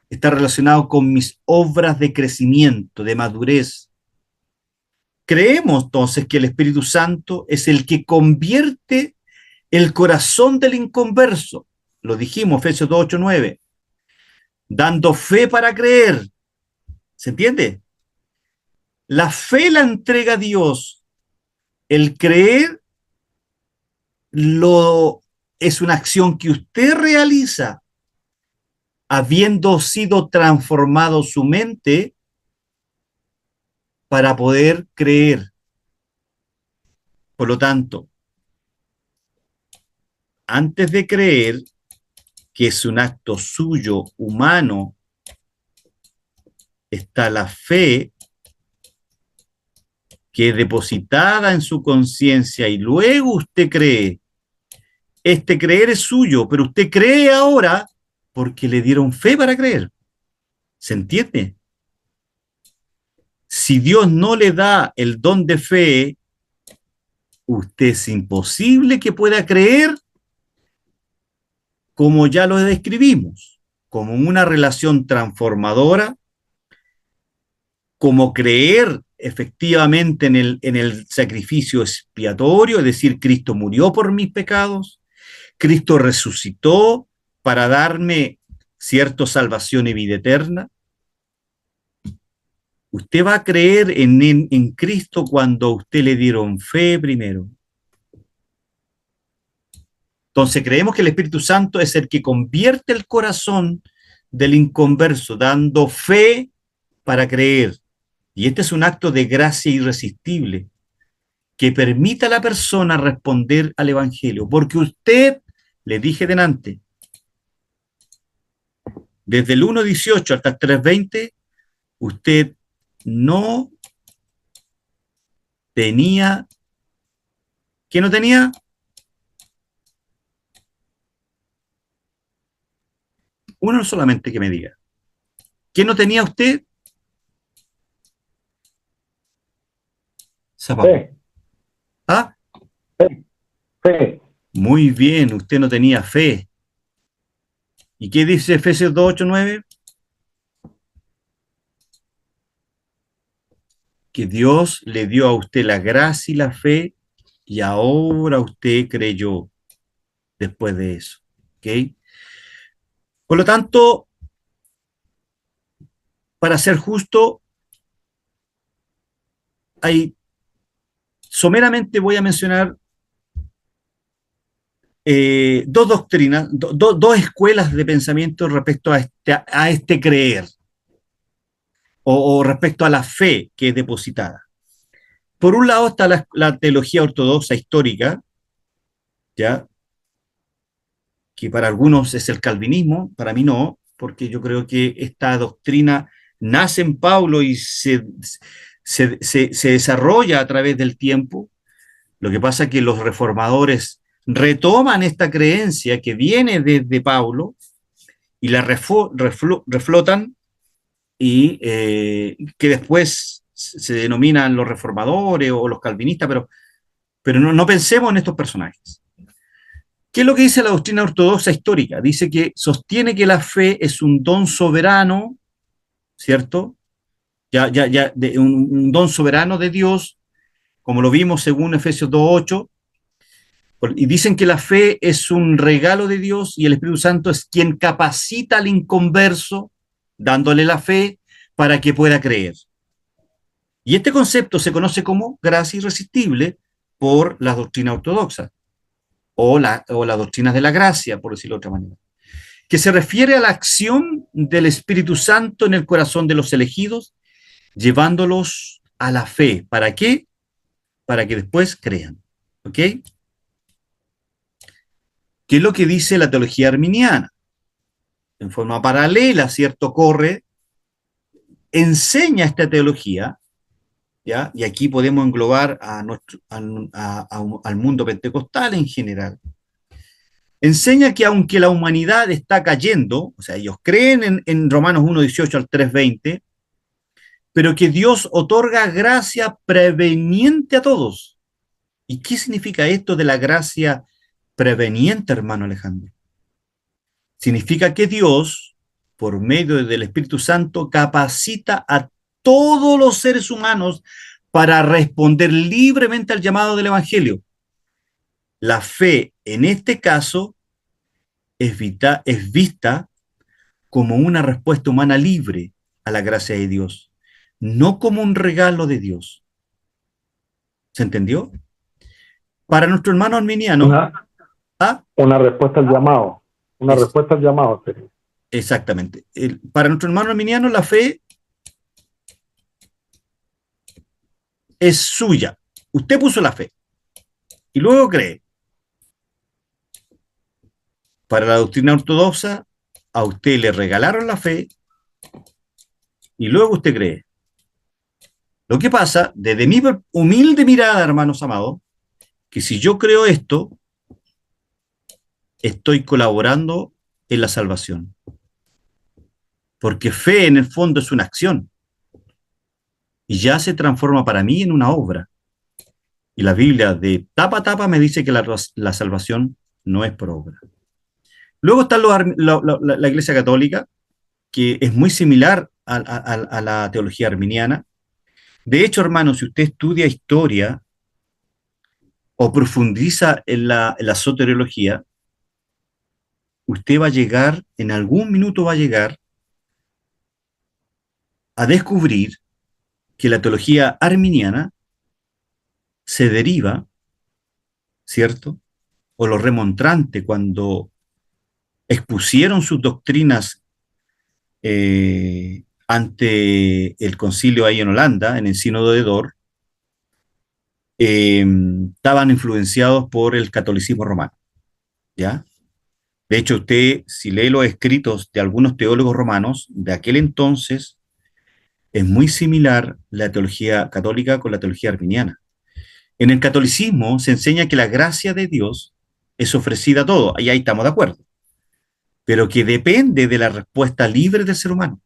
está relacionado con mis obras de crecimiento, de madurez. Creemos entonces que el Espíritu Santo es el que convierte el corazón del inconverso, lo dijimos, Efesios 2, 8, 9, dando fe para creer. ¿Se entiende? La fe la entrega a Dios. El creer es una acción que usted realiza habiendo sido transformado su mente para poder creer. Por lo tanto, antes de creer, que es un acto suyo, humano, está la fe que es depositada en su conciencia y luego usted cree. Este creer es suyo, pero usted cree ahora porque le dieron fe para creer. ¿Se entiende? Si Dios no le da el don de fe, usted es imposible que pueda creer como ya lo describimos, como una relación transformadora, como creer efectivamente en el sacrificio expiatorio, es decir, Cristo murió por mis pecados, Cristo resucitó para darme cierta salvación y vida eterna. Usted va a creer en Cristo cuando a usted le dieron fe primero. Entonces creemos que el Espíritu Santo es el que convierte el corazón del inconverso, dando fe para creer. Y este es un acto de gracia irresistible que permite a la persona responder al Evangelio. Porque usted, le dije delante, desde el 1.18 hasta el 3.20, usted no tenía... ¿Qué no tenía? Uno solamente que me diga. ¿Qué no tenía usted? Zapato. Fe, ¿Ah? fe. Muy bien, usted no tenía fe. ¿Y qué dice Efesios 2:8-9? Que Dios le dio a usted la gracia y la fe y ahora usted creyó después de eso. ¿Ok? Por lo tanto, para ser justo, someramente voy a mencionar dos doctrinas, dos escuelas de pensamiento respecto a este creer o respecto a la fe que es depositada. Por un lado está la teología ortodoxa histórica, ¿ya? Que para algunos es el calvinismo, para mí no, porque yo creo que esta doctrina nace en Pablo y se desarrolla a través del tiempo. Lo que pasa es que los reformadores retoman esta creencia que viene desde Pablo y la reflotan y que después se denominan los reformadores o los calvinistas, pero no pensemos en estos personajes. ¿Qué es lo que dice la doctrina ortodoxa histórica? Dice que sostiene que la fe es un don soberano, ¿cierto? Un don soberano de Dios, como lo vimos según Efesios 2:8, y dicen que la fe es un regalo de Dios y el Espíritu Santo es quien capacita al inconverso, dándole la fe para que pueda creer. Y este concepto se conoce como gracia irresistible por las doctrinas ortodoxas o las doctrinas de la gracia, por decirlo de otra manera, que se refiere a la acción del Espíritu Santo en el corazón de los elegidos, llevándolos a la fe. ¿Para qué? Para que después crean. ¿Ok? ¿Qué es lo que dice la teología arminiana? En forma paralela, ¿cierto? Enseña esta teología, ¿ya? Y aquí podemos englobar al mundo pentecostal en general. Enseña que aunque la humanidad está cayendo, o sea, ellos creen en Romanos 1:18 al 3:20, pero que Dios otorga gracia preveniente a todos. ¿Y qué significa esto de la gracia preveniente, hermano Alejandro? Significa que Dios, por medio del Espíritu Santo, capacita a todos los seres humanos para responder libremente al llamado del Evangelio. La fe, en este caso, es vista como una respuesta humana libre a la gracia de Dios, no como un regalo de Dios. ¿Se entendió? Para nuestro hermano arminiano, Una respuesta al llamado. Una respuesta al llamado. exactamente. Para nuestro hermano arminiano, la fe es suya. Usted puso la fe y luego cree. Para la doctrina ortodoxa, a usted le regalaron la fe y luego usted cree. Lo que pasa, desde mi humilde mirada, hermanos amados, que si yo creo esto, estoy colaborando en la salvación. Porque fe en el fondo es una acción y ya se transforma para mí en una obra. Y la Biblia de tapa a tapa me dice que la salvación no es por obra. Luego está la Iglesia Católica, que es muy similar a la teología arminiana. De hecho, hermano, si usted estudia historia o profundiza en la soteriología, usted va a llegar, en algún minuto va a llegar a descubrir que la teología arminiana se deriva, ¿cierto? O los remontrantes, cuando expusieron sus doctrinas ante el concilio ahí en Holanda, en el sínodo de Dort, estaban influenciados por el catolicismo romano, ¿ya? De hecho, usted, si lee los escritos de algunos teólogos romanos de aquel entonces, es muy similar la teología católica con la teología arminiana. En el catolicismo se enseña que la gracia de Dios es ofrecida a todos, y ahí estamos de acuerdo, pero que depende de la respuesta libre del ser humano.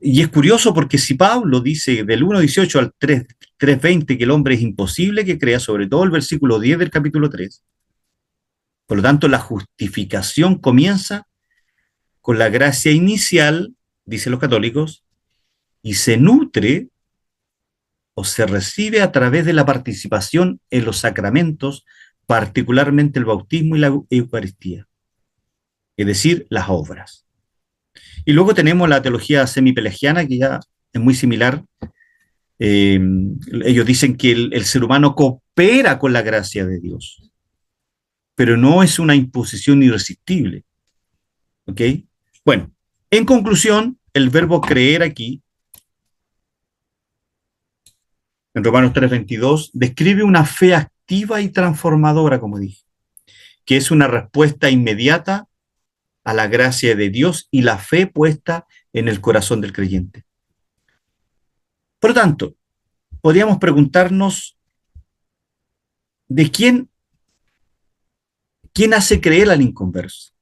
Y es curioso porque si Pablo dice del 1.18 al 3.20 que el hombre es imposible que crea, sobre todo el versículo 10 del capítulo 3, por lo tanto la justificación comienza con la gracia inicial, dicen los católicos, y se nutre o se recibe a través de la participación en los sacramentos, particularmente el bautismo y la Eucaristía, es decir, las obras. Y luego tenemos la teología semipelagiana, que ya es muy similar. Ellos dicen que el ser humano coopera con la gracia de Dios, pero no es una imposición irresistible. ¿Ok? Bueno, en conclusión, el verbo creer aquí, en Romanos 3:22, describe una fe activa y transformadora, como dije, que es una respuesta inmediata a la gracia de Dios y la fe puesta en el corazón del creyente. Por lo tanto, podríamos preguntarnos de quién hace creer al inconverso.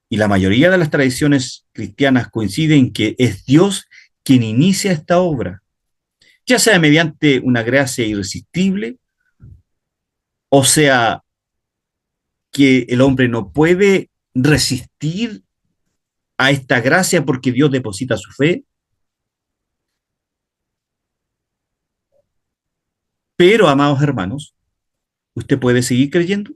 Y la mayoría de las tradiciones cristianas coinciden en que es Dios quien inicia esta obra, ya sea mediante una gracia irresistible, o sea, que el hombre no puede resistir a esta gracia porque Dios deposita su fe. Pero, amados hermanos, usted puede seguir creyendo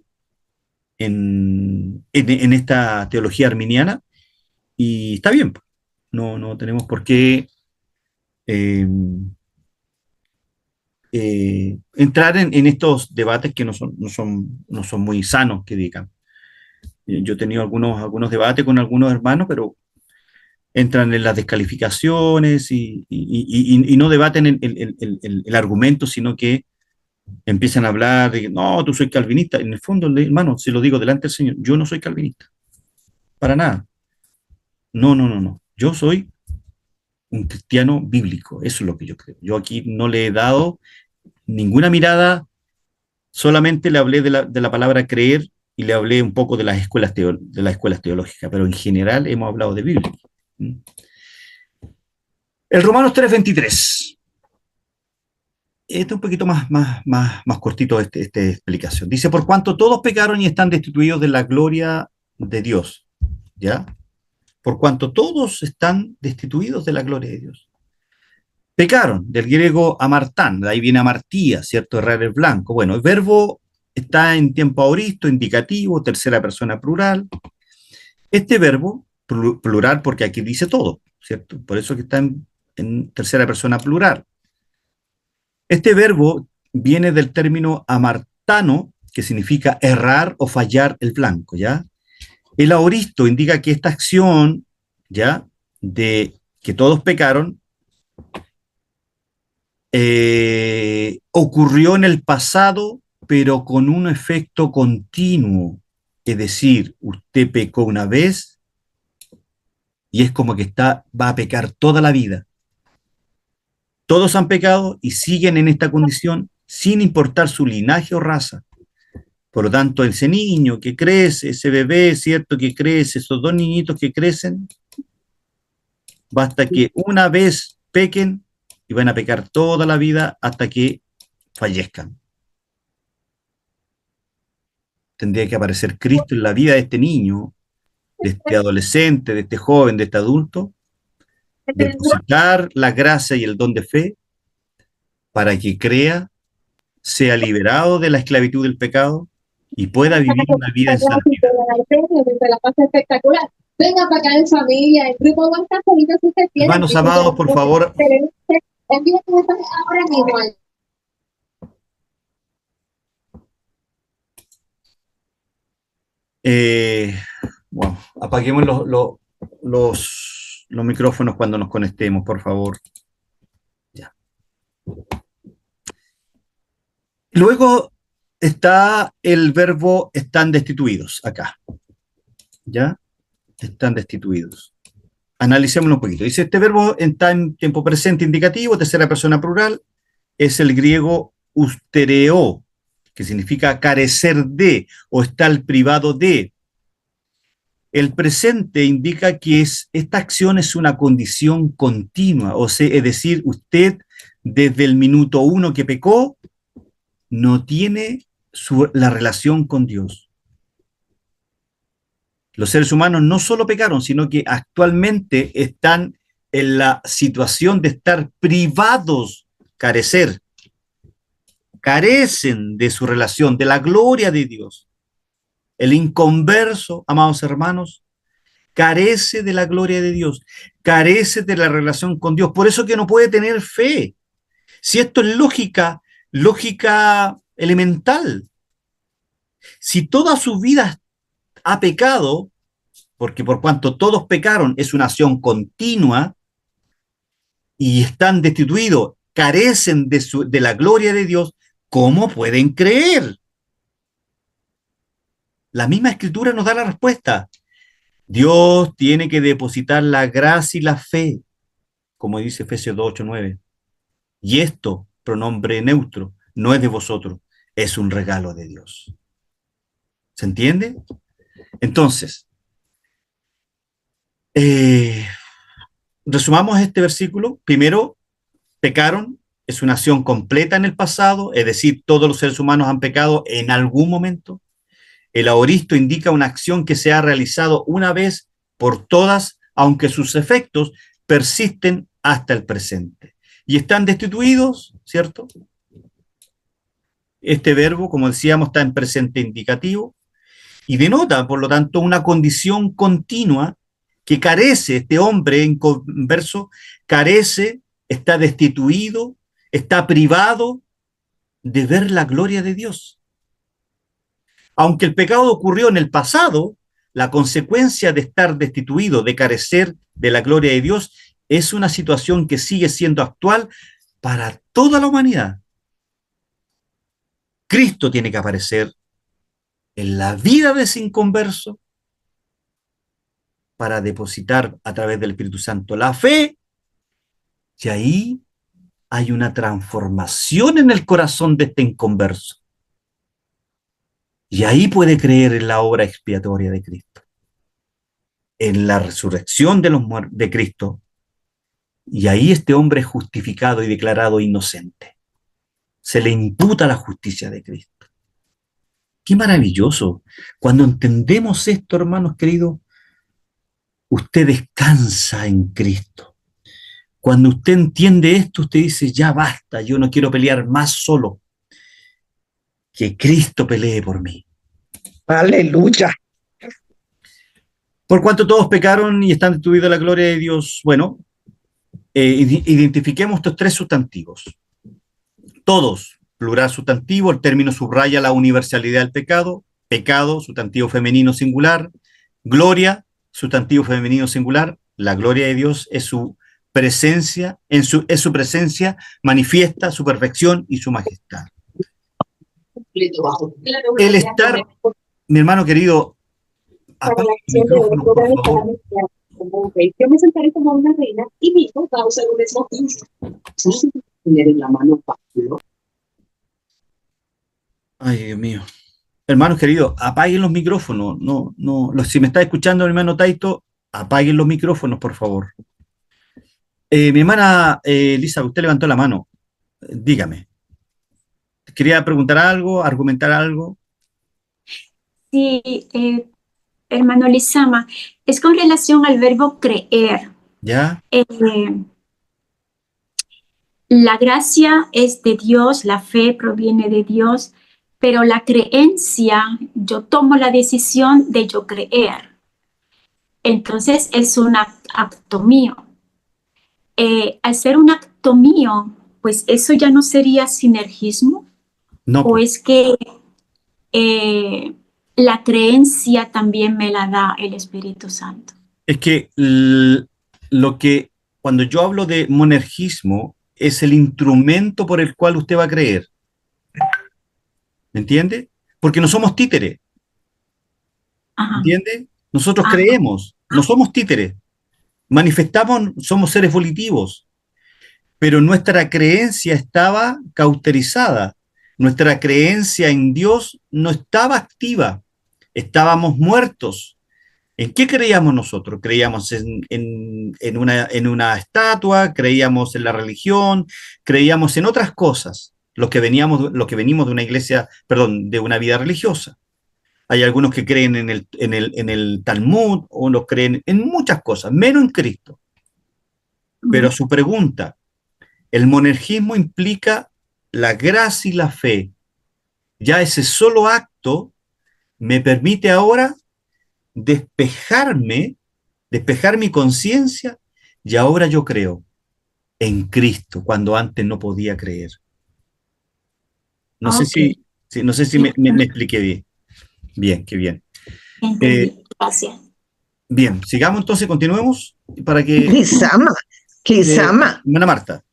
en esta teología arminiana y está bien. No tenemos por qué entrar en estos debates que no son muy sanos, que digan. Yo he tenido algunos debates con algunos hermanos, pero entran en las descalificaciones y no debaten el argumento, sino que empiezan a hablar de que no, tú soy calvinista. En el fondo, hermano, se lo digo delante del Señor, yo no soy calvinista, para nada. No. Yo soy un cristiano bíblico, eso es lo que yo creo. Yo aquí no le he dado ninguna mirada, solamente le hablé de la palabra creer y le hablé un poco de las escuelas teológicas, pero en general hemos hablado de Biblia. El Romanos 3:23. Este es un poquito más cortito esta explicación. Dice, por cuanto todos pecaron y están destituidos de la gloria de Dios. ¿Ya? Por cuanto todos están destituidos de la gloria de Dios. Pecaron, del griego amartán, de ahí viene amartía, ¿cierto? Errar el blanco. Bueno, el verbo está en tiempo aoristo, indicativo, tercera persona plural. Este verbo, plural porque aquí dice todo, ¿cierto? Por eso que está en tercera persona plural. Este verbo viene del término amartano, que significa errar o fallar el blanco, ¿ya? El aoristo indica que esta acción, ¿ya?, de que todos pecaron, ocurrió en el pasado, pero con un efecto continuo. Es decir, usted pecó una vez y es como que va a pecar toda la vida. Todos han pecado y siguen en esta condición sin importar su linaje o raza. Por lo tanto, ese niño que crece, ese bebé, ¿cierto?, que crece, esos dos niñitos que crecen, basta que una vez pequen y van a pecar toda la vida hasta que fallezcan. Tendría que aparecer Cristo en la vida de este niño, de este adolescente, de este joven, de este adulto, depositar la gracia y el don de fe para que crea, sea liberado de la esclavitud del pecado y pueda vivir una vida en santidad. La pasa espectacular. Venga para acá en familia, el grupo WhatsApp, ahorita si usted quiere. Hermanos amados, por favor. Envíe tu mensaje ahora mismo. Bueno, apaguemos los micrófonos cuando nos conectemos, por favor. Ya. Luego está el verbo están destituidos, acá. ¿Ya? Están destituidos. Analicémoslo un poquito. Dice, este verbo está en tiempo presente indicativo, tercera persona plural, es el griego ustereo, que significa carecer de o estar privado de. El presente indica que esta acción es una condición continua, o sea, es decir, usted desde el minuto 1 que pecó no tiene la relación con Dios. Los seres humanos no solo pecaron, sino que actualmente están en la situación de estar privados, carecen de su relación, de la gloria de Dios. El inconverso, amados hermanos, carece de la gloria de Dios, carece de la relación con Dios, por eso que no puede tener fe. Si esto es lógica elemental, si toda su vida ha pecado, porque por cuanto todos pecaron es una acción continua y están destituidos, carecen de la gloria de Dios, ¿cómo pueden creer? La misma escritura nos da la respuesta. Dios tiene que depositar la gracia y la fe, como dice Efesios 2, 8, 9. Y esto, pronombre neutro, no es de vosotros, es un regalo de Dios. ¿Se entiende? Entonces, resumamos este versículo. Primero, pecaron, es una acción completa en el pasado, es decir, todos los seres humanos han pecado en algún momento. El aoristo indica una acción que se ha realizado una vez por todas, aunque sus efectos persisten hasta el presente. Y están destituidos, ¿cierto? Este verbo, como decíamos, está en presente indicativo y denota, por lo tanto, una condición continua que carece, este hombre inconverso, carece, está destituido, está privado de ver la gloria de Dios. Aunque el pecado ocurrió en el pasado, la consecuencia de estar destituido, de carecer de la gloria de Dios, es una situación que sigue siendo actual para toda la humanidad. Cristo tiene que aparecer en la vida de ese inconverso para depositar a través del Espíritu Santo la fe, y ahí hay una transformación en el corazón de este inconverso. Y ahí puede creer en la obra expiatoria de Cristo, en la resurrección de Cristo, y ahí este hombre es justificado y declarado inocente. Se le imputa la justicia de Cristo. ¡Qué maravilloso! Cuando entendemos esto, hermanos queridos, usted descansa en Cristo. Cuando usted entiende esto, usted dice, ya basta, yo no quiero pelear más solo. Que Cristo pelee por mí. Aleluya. Por cuanto todos pecaron y están destituidos de la gloria de Dios, bueno, identifiquemos estos tres sustantivos. Todos, plural sustantivo, el término subraya la universalidad del pecado, pecado, sustantivo femenino singular, gloria, sustantivo femenino singular, la gloria de Dios es su presencia, es su presencia manifiesta, su perfección y su majestad. El estar, mi hermano querido, apague el micrófono, por favor. Yo me sentaré como una reina y mi hijo va a usar un smoking. Tener en la mano Pablo. Ay, Dios mío. Hermanos queridos, apaguen los micrófonos. Si me está escuchando mi hermano Taito, apaguen los micrófonos, por favor. Mi hermana Elisa, usted levantó la mano. Dígame. ¿Quería preguntar algo, argumentar algo? Sí, hermano Lizama, es con relación al verbo creer. ¿Ya? La gracia es de Dios, la fe proviene de Dios, pero la creencia, yo tomo la decisión de yo creer. Entonces es un acto mío. Al ser un acto mío, pues eso ya no sería sinergismo, No, o es que la creencia también me la da el Espíritu Santo. es que cuando yo hablo de monergismo, es el instrumento por el cual usted va a creer. ¿Me entiende? Porque no somos títeres. Ajá. ¿Entiende? Nosotros Ajá. creemos, no somos títeres. Manifestamos, somos seres volitivos, pero nuestra creencia estaba cauterizada. Nuestra creencia en Dios no estaba activa. Estábamos muertos. ¿En qué creíamos nosotros? Creíamos en una estatua, creíamos en la religión, creíamos en otras cosas, los que venimos de una iglesia, perdón, de una vida religiosa. Hay algunos que creen en el Talmud, o los creen en muchas cosas, menos en Cristo. Pero su pregunta, el monergismo implica la gracia y la fe. Ya ese solo acto me permite ahora despejar mi conciencia, y ahora yo creo en Cristo cuando antes no podía creer. No sé Ok. no sé si me expliqué bien. Bien, qué bien. Entendí. Gracias. Bien, sigamos entonces, continuemos para que... Kisama, hermana Marta,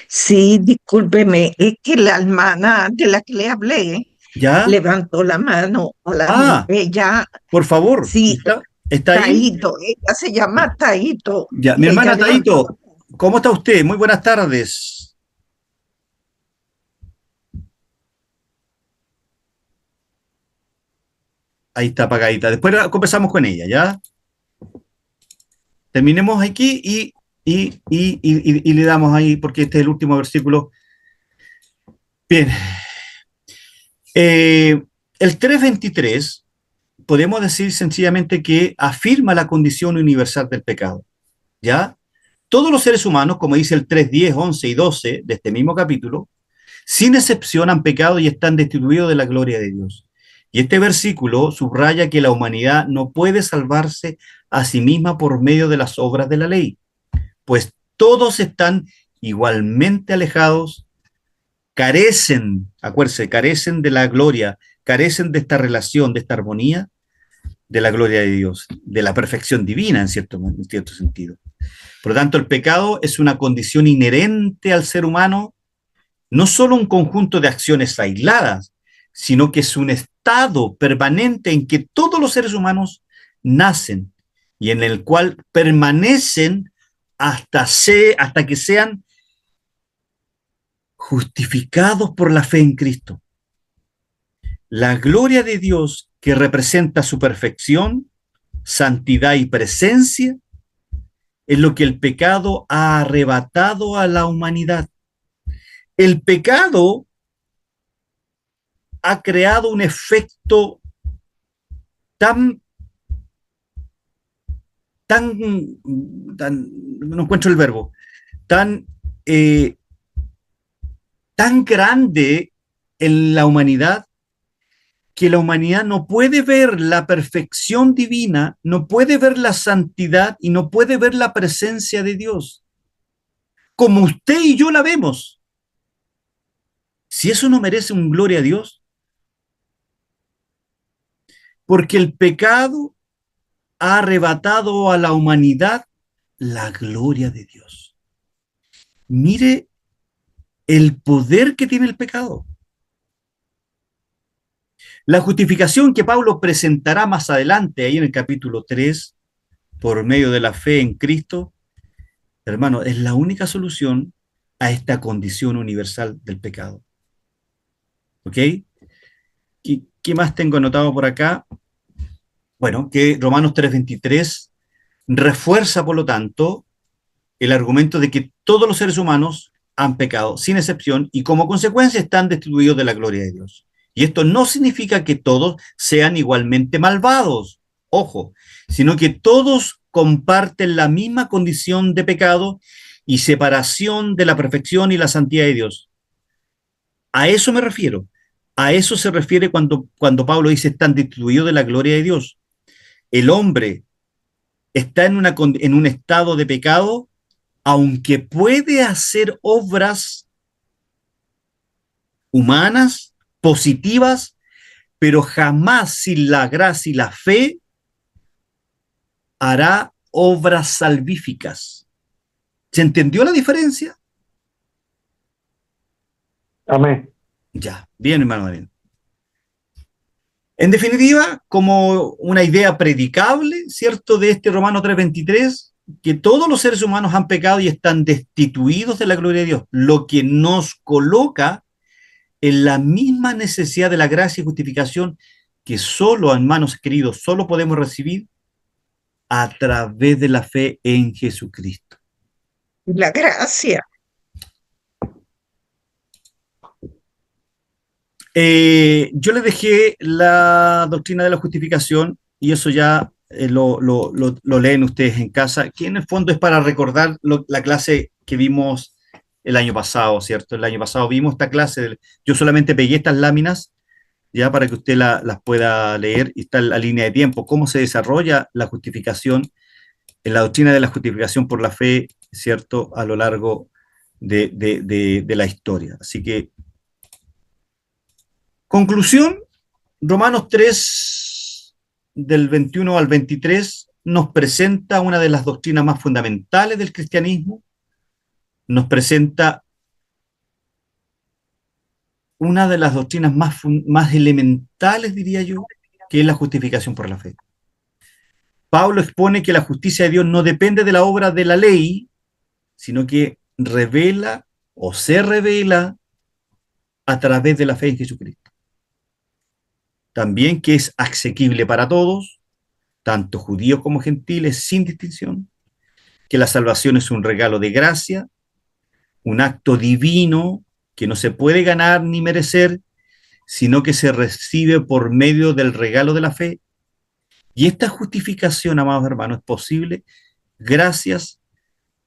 sí, discúlpeme, es que la hermana de la que le hablé ¿ya? levantó la mano. Ah, Ella, por favor, sí, ¿está ahí? Taito, ella se llama Taito Ya, mi y ella hermana levantó. Taito, ¿cómo está usted? Muy buenas tardes. Ahí está apagadita. Después conversamos con ella, ¿ya? Terminemos aquí y le damos ahí, porque este es el último versículo. Bien. El 3:23 podemos decir sencillamente que afirma la condición universal del pecado, ¿ya? Todos los seres humanos, como dice el 3:10, 11 y 12 de este mismo capítulo, sin excepción han pecado y están destituidos de la gloria de Dios. Y este versículo subraya que la humanidad no puede salvarse a sí misma por medio de las obras de la ley, pues todos están igualmente alejados, carecen, acuérdense, carecen de la gloria, carecen de esta relación, de esta armonía, de la gloria de Dios, de la perfección divina en cierto sentido. Por lo tanto, el pecado es una condición inherente al ser humano, no solo un conjunto de acciones aisladas, sino que es un estado permanente en que todos los seres humanos nacen y en el cual permanecen hasta que sean justificados por la fe en Cristo. La gloria de Dios, que representa su perfección, santidad y presencia, es lo que el pecado ha arrebatado a la humanidad. El pecado ha creado un efecto tan, no encuentro el verbo, tan, tan grande en la humanidad, que la humanidad no puede ver la perfección divina, no puede ver la santidad y no puede ver la presencia de Dios, como usted y yo la vemos. Si eso no merece un gloria a Dios, porque el pecado ha arrebatado a la humanidad la gloria de Dios. Mire el poder que tiene el pecado. La justificación que Pablo presentará más adelante, ahí en el capítulo 3, por medio de la fe en Cristo, hermano, es la única solución a esta condición universal del pecado. ¿Ok? ¿Qué más tengo anotado por acá? Bueno, que Romanos 3:23 refuerza, por lo tanto, el argumento de que todos los seres humanos han pecado, sin excepción, y como consecuencia están destituidos de la gloria de Dios. Y esto no significa que todos sean igualmente malvados, ojo, sino que todos comparten la misma condición de pecado y separación de la perfección y la santidad de Dios. A eso me refiero. A eso se refiere cuando Pablo dice están destituidos de la gloria de Dios. El hombre está en un estado de pecado, aunque puede hacer obras humanas, positivas, pero jamás sin la gracia y la fe hará obras salvíficas. ¿Se entendió la diferencia? Amén. Ya, bien, hermano Marín. En definitiva, como una idea predicable, ¿cierto?, de este Romano 3:23, que todos los seres humanos han pecado y están destituidos de la gloria de Dios, lo que nos coloca en la misma necesidad de la gracia y justificación que solo, hermanos queridos, solo podemos recibir a través de la fe en Jesucristo. La gracia. Yo les dejé la doctrina de la justificación y eso ya lo leen ustedes en casa, que en el fondo es para recordar la clase que vimos el año pasado, ¿cierto? El año pasado vimos esta clase, yo solamente pegué estas láminas ya para que usted las pueda leer, y está en la línea de tiempo, cómo se desarrolla la justificación, en la doctrina de la justificación por la fe, ¿cierto?, a lo largo de la historia. Así que, conclusión, Romanos 3, del 21 al 23, nos presenta una de las doctrinas más fundamentales del cristianismo, nos presenta una de las doctrinas más elementales, diría yo, que es la justificación por la fe. Pablo expone que la justicia de Dios no depende de la obra de la ley, sino que revela o se revela a través de la fe en Jesucristo. También que es asequible para todos, tanto judíos como gentiles, sin distinción, que la salvación es un regalo de gracia, un acto divino que no se puede ganar ni merecer, sino que se recibe por medio del regalo de la fe. Y esta justificación, amados hermanos, es posible gracias,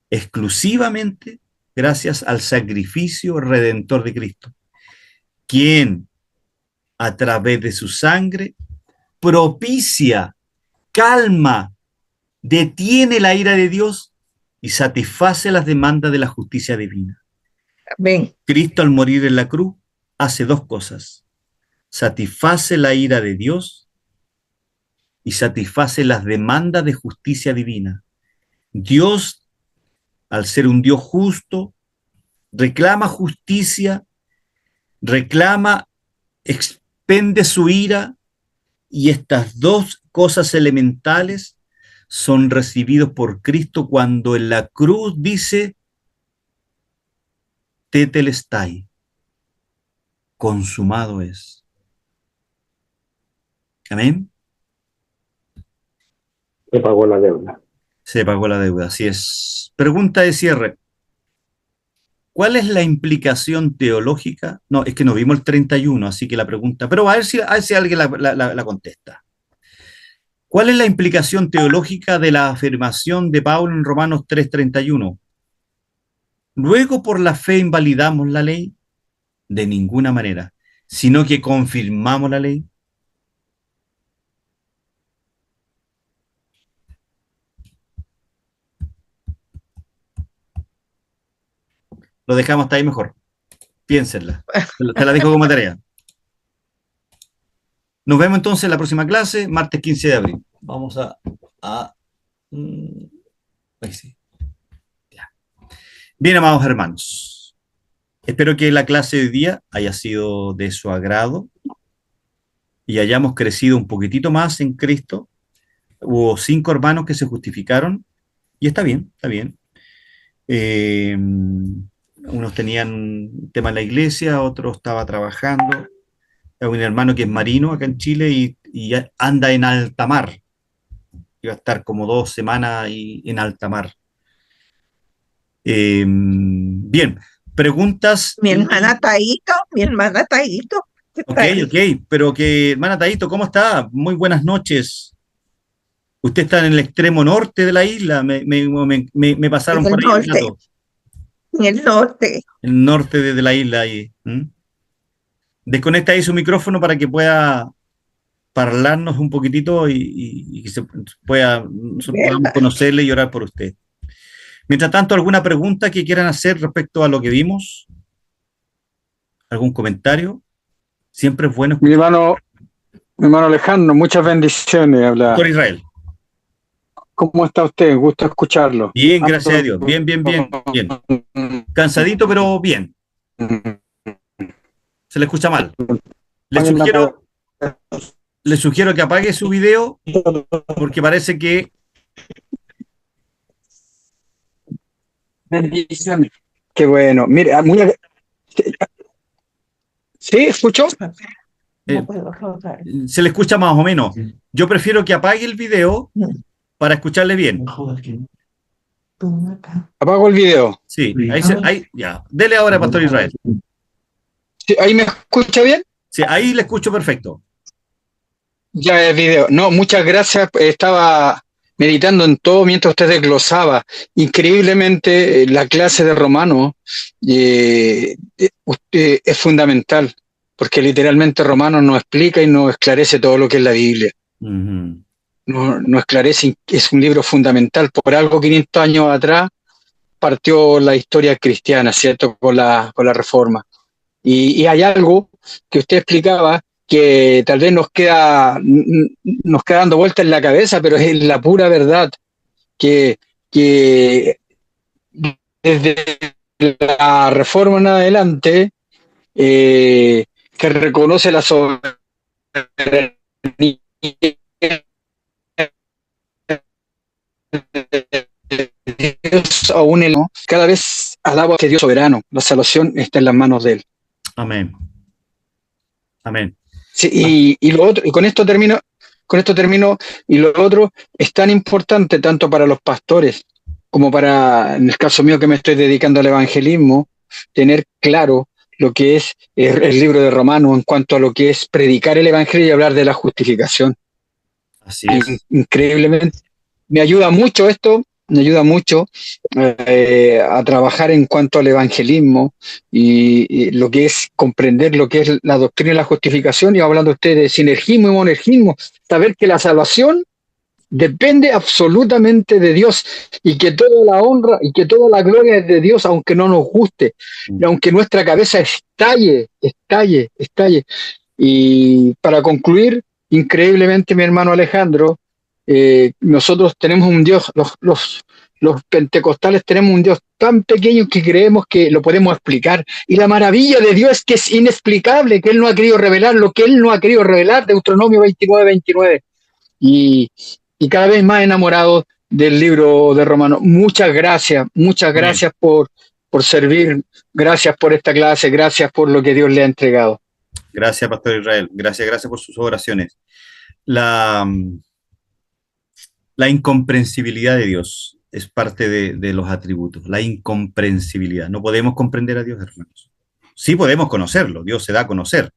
exclusivamente gracias al sacrificio redentor de Cristo, quien a través de su sangre propicia, calma, detiene la ira de Dios y satisface las demandas de la justicia divina. Amén. Cristo, al morir en la cruz, hace dos cosas: satisface la ira de Dios y satisface las demandas de justicia divina. Dios, al ser un Dios justo, reclama justicia, reclama, expende su ira, y estas dos cosas elementales son recibidos por Cristo cuando en la cruz dice tetelestai, consumado es. Amén. Se pagó la deuda. Se pagó la deuda, así es. Pregunta de cierre. ¿Cuál es la implicación teológica? No, es que no vimos el 31, así que la pregunta, pero a ver si alguien la contesta. ¿Cuál es la implicación teológica de la afirmación de Pablo en Romanos 3:31? ¿Luego por la fe invalidamos la ley? De ninguna manera, sino que confirmamos la ley. Lo dejamos hasta ahí mejor. Piénsenla. Te la dejo como tarea. Nos vemos entonces en la próxima clase, martes 15 de abril. Vamos ahí sí. Ya. Bien, amados hermanos. Espero que la clase de hoy día haya sido de su agrado y hayamos crecido un poquitito más en Cristo. Hubo 5 hermanos que se justificaron y está bien, está bien. Unos tenían un tema en la iglesia, otro estaba trabajando. Hay un hermano que es marino acá en Chile y anda en alta mar. Iba a estar como 2 semanas ahí en alta mar. Bien, preguntas. Mi hermana Taito, ¿qué Ok, tal? ok, pero que, hermana Taito, ¿cómo está? Muy buenas noches. Usted está en el extremo norte de la isla, me pasaron En por el ahí el norte, dato. en el norte. El norte de la isla ahí. Desconecta ahí su micrófono para que pueda hablarnos un poquitito y que nosotros podamos ¿Verdad? conocerle y orar por usted. Mientras tanto, ¿alguna pregunta que quieran hacer respecto a lo que vimos? ¿Algún comentario? Siempre es bueno Mi escuchar. hermano Alejandro, muchas bendiciones. Doctor Habla. Israel. ¿Cómo está usted? Gusto escucharlo. Bien, gracias a Dios. Bien, bien, bien, bien. Cansadito, pero bien. Se le escucha mal. Le sugiero, le sugiero que apague su video porque parece que Bendiciones. Qué bueno. Mire, ¿sí? ¿Escuchó? eh, No puedo rogar. se le escucha más o menos. Yo prefiero que apague el video para escucharle bien. Apago el video. Sí, ahí ya. Dele ahora, Pastor Israel. ¿Sí? ¿Ahí me escucha bien? Sí, ahí le escucho perfecto. Ya el video. No, muchas gracias. Estaba meditando en todo mientras usted desglosaba. Increíblemente, la clase de Romano es fundamental, porque literalmente Romano nos explica y nos esclarece todo lo que es la Biblia. Ujú. Nos esclarece, es un libro fundamental. Por algo 500 años atrás partió la historia cristiana, ¿cierto? Con la Reforma. Y hay algo que usted explicaba que tal vez nos queda dando vueltas en la cabeza, pero es la pura verdad, que desde la Reforma en adelante, que reconoce la soberanía de Dios, aún cada vez alaba que Dios es soberano, la salvación está en las manos de Él. Amén. Amén. Sí, y lo otro, y con esto termino, y lo otro es tan importante tanto para los pastores como para, en el caso mío que me estoy dedicando al evangelismo, tener claro lo que es el libro de Romanos en cuanto a lo que es predicar el evangelio y hablar de la justificación. Así es. Increíblemente, me ayuda mucho esto, me ayuda mucho a trabajar en cuanto al evangelismo y lo que es comprender lo que es la doctrina de la justificación, y hablando usted de sinergismo y monergismo, saber que la salvación depende absolutamente de Dios y que toda la honra y que toda la gloria es de Dios, aunque no nos guste, y aunque nuestra cabeza estalle. Y para concluir, increíblemente, mi hermano Alejandro, nosotros tenemos un Dios, los pentecostales tenemos un Dios tan pequeño que creemos que lo podemos explicar. Y la maravilla de Dios es que es inexplicable, que Él no ha querido revelar lo que Él no ha querido revelar, Deuteronomio 29:29. Y cada vez más enamorado del libro de Romanos. Muchas gracias por servir, gracias por esta clase, gracias por lo que Dios le ha entregado. Gracias, Pastor Israel. Gracias por sus oraciones. La incomprensibilidad de Dios es parte de los atributos. La incomprensibilidad. No podemos comprender a Dios, hermanos. Sí podemos conocerlo. Dios se da a conocer.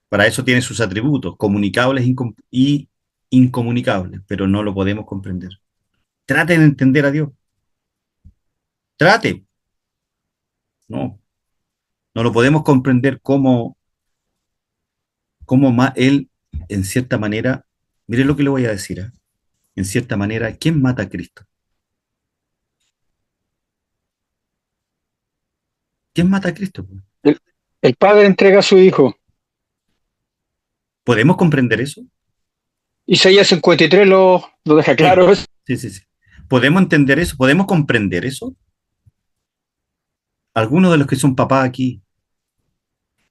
Para eso tiene sus atributos, comunicables y incomunicables, pero no lo podemos comprender. Trate de entender a Dios. Trate. No lo podemos comprender cómo Él, en cierta manera, mire lo que le voy a decir, ¿eh? En cierta manera, ¿quién mata a Cristo? ¿Quién mata a Cristo? El Padre entrega a su Hijo. ¿Podemos comprender eso? Isaías 53 lo deja claro. Sí, sí, sí. ¿Podemos entender eso? ¿Podemos comprender eso? Algunos de los que son papás aquí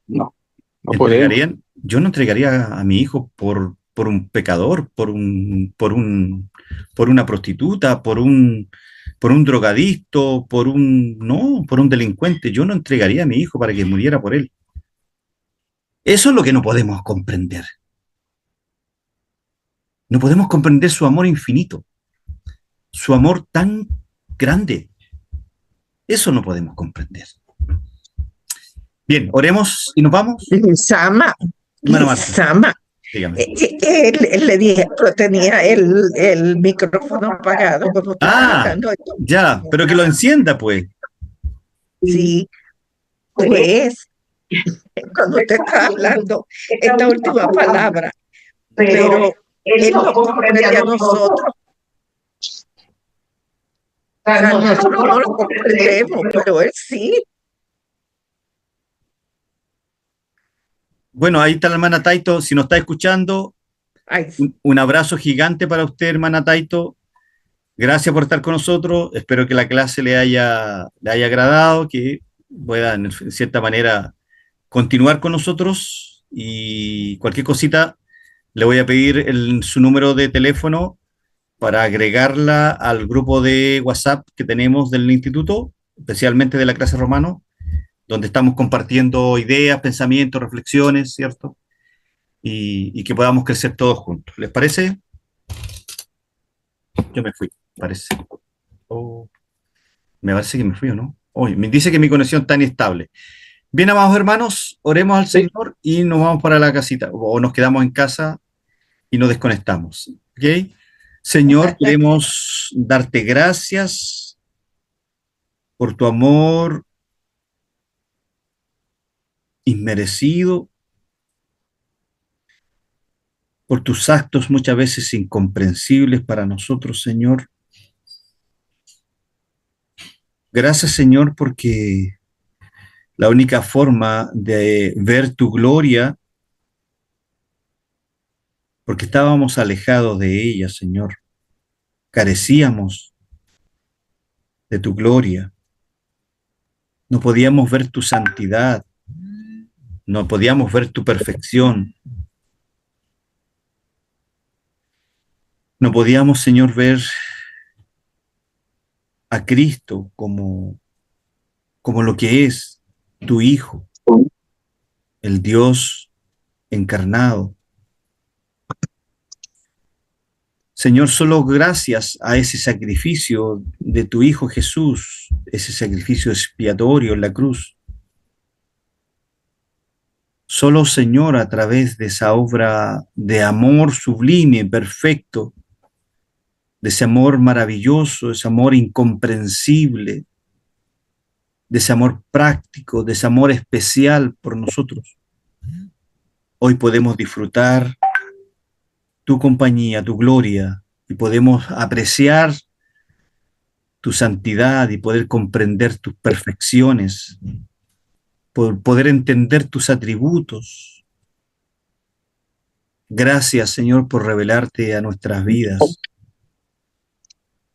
No, no podemos. entregarían, yo no entregaría a mi hijo por un pecador, por una prostituta, por un drogadicto, no, por un delincuente. Yo no entregaría a mi hijo para que muriera por él. Eso es lo que no podemos comprender. No podemos comprender su amor infinito, su amor tan grande. Eso no podemos comprender. Bien, oremos y nos vamos. Lisama, Hermana Marta, Lisama. dígame. Él le dije, pero tenía el micrófono apagado cuando estaba hablando. Ya, pero que lo encienda, pues. Sí, pues, cuando usted está hablando esta última palabra, pero él nos comprende a nosotros. O sea, nosotros no lo comprendemos, pero él sí. Bueno, ahí está la hermana Taito. Si nos está escuchando, Ay, un abrazo gigante para usted, hermana Taito. Gracias por estar con nosotros. Espero que la clase le haya agradado, que pueda, en cierta manera, continuar con nosotros. Y cualquier cosita, le voy a pedir su número de teléfono para agregarla al grupo de WhatsApp que tenemos del instituto, especialmente de la clase romano, donde estamos compartiendo ideas, pensamientos, reflexiones, ¿cierto? Y que podamos crecer todos juntos. ¿Les parece? Yo me fui, parece. Oh, me parece que me fui, ¿o no? Oye, me dice que mi conexión está inestable. Bien, amados hermanos, oremos al Señor y nos vamos para la casita, o nos quedamos en casa y nos desconectamos. ¿Ok? Señor, queremos darte gracias por tu amor inmerecido, por tus actos muchas veces incomprensibles para nosotros, Señor. Gracias, Señor, porque la única forma de ver tu gloria, porque estábamos alejados de ella, Señor, carecíamos de tu gloria, no podíamos ver tu santidad, no podíamos ver tu perfección, no podíamos, Señor, ver a Cristo como lo que es tu Hijo, el Dios encarnado. Señor, solo gracias a ese sacrificio de tu Hijo Jesús, ese sacrificio expiatorio en la cruz, solo, Señor, a través de esa obra de amor sublime, perfecto, de ese amor maravilloso, de ese amor incomprensible, de ese amor práctico, de ese amor especial por nosotros, hoy podemos disfrutar tu compañía, tu gloria, y podemos apreciar tu santidad y poder comprender tus perfecciones, poder entender tus atributos. Gracias, Señor, por revelarte a nuestras vidas.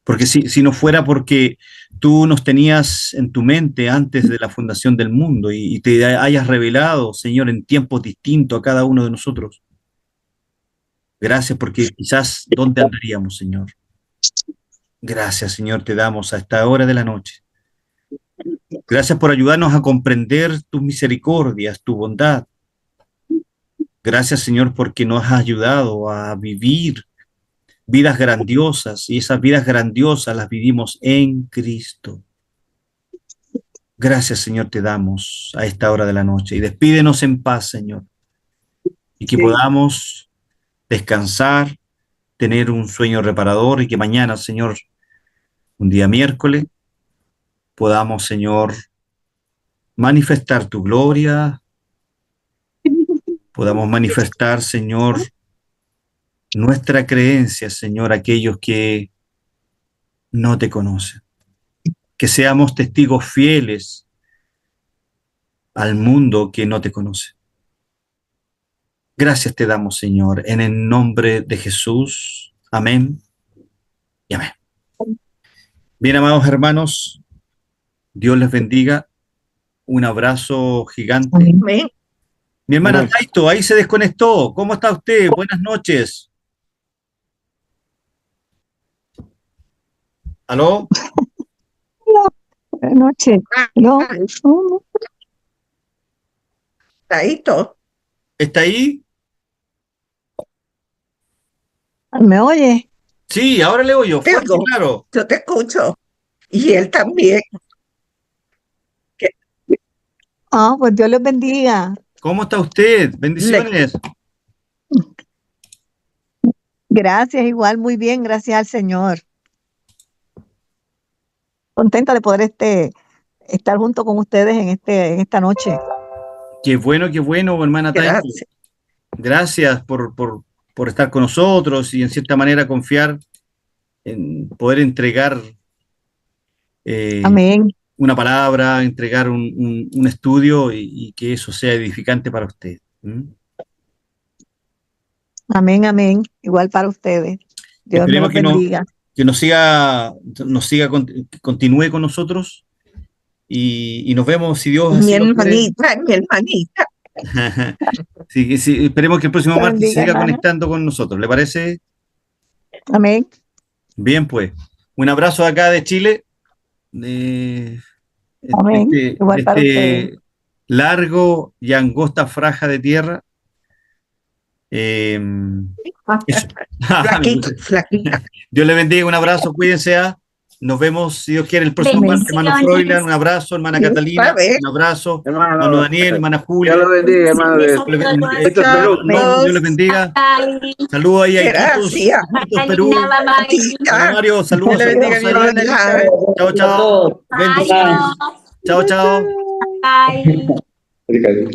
Porque si no fuera porque tú nos tenías en tu mente antes de la fundación del mundo y te hayas revelado, Señor, en tiempos distintos a cada uno de nosotros. Gracias, porque quizás ¿dónde andaríamos, Señor? Gracias, Señor, te damos a esta hora de la noche. Gracias por ayudarnos a comprender tus misericordias, tu bondad. Gracias, Señor, porque nos has ayudado a vivir vidas grandiosas, y esas vidas grandiosas las vivimos en Cristo. Gracias, Señor, te damos a esta hora de la noche, y despídenos en paz, Señor, y que podamos descansar, tener un sueño reparador, y que mañana, Señor, un día miércoles, podamos, Señor, manifestar tu gloria, podamos manifestar, Señor, nuestra creencia, Señor, aquellos que no te conocen. Que seamos testigos fieles al mundo que no te conoce. Gracias te damos, Señor, en el nombre de Jesús. Amén y amén. Bien, amados hermanos, Dios les bendiga. Un abrazo gigante. Amén. Mi hermana Amén. Taito, ahí se desconectó. ¿Cómo está usted? Buenas noches. ¿Aló? Buenas noches. ¿No? Taito, ¿Está ahí? ¿Me oye? Sí, ahora le oyo. Te Fuerte y oigo. claro. yo te escucho. Y él también. Ah, pues Dios les bendiga. ¿Cómo está usted? Bendiciones. Gracias, igual, muy bien, gracias al Señor. Contenta de poder estar junto con ustedes en esta noche. Qué bueno, hermana Taito. Gracias. Gracias por estar con nosotros y en cierta manera confiar en poder entregar Amén, una palabra, entregar un estudio y que eso sea edificante para usted. ¿Mm? amén, amén. Igual para ustedes. Dios me Esperemos los bendiga. que continúe con nosotros y nos vemos si Dios así Mi lo quiere. hermanita. Sí, sí, esperemos que el próximo Dios martes se bendiga, siga hermana. conectando con nosotros. ¿Le parece? Amén. Bien, pues. Un abrazo acá de Chile. De Amén. de Igual para ustedes. este largo y angosta franja de tierra. Eso. Flaquita. Dios le bendiga, un abrazo, cuídense. Nos vemos, si Dios quiere, el próximo martes. Hermano Bendiciones. Froilán, un abrazo. Hermana Sí, Catalina, a ver. un abrazo. Hermano, Hermano Daniel, hermana Julia. Dios lo bendiga, hermano. Bendiciones a Chao, todos. Dios les bendiga. Bye. Saludos ahí a Iquitos, Gracias. Perú. Catalina, bye bye. Hermano Mario, saludos. Dios le bendiga, mi hermana Elizabeth. Chao, chao. Bendiciones. Adiós. Chao, chao. Bye. Ricardo.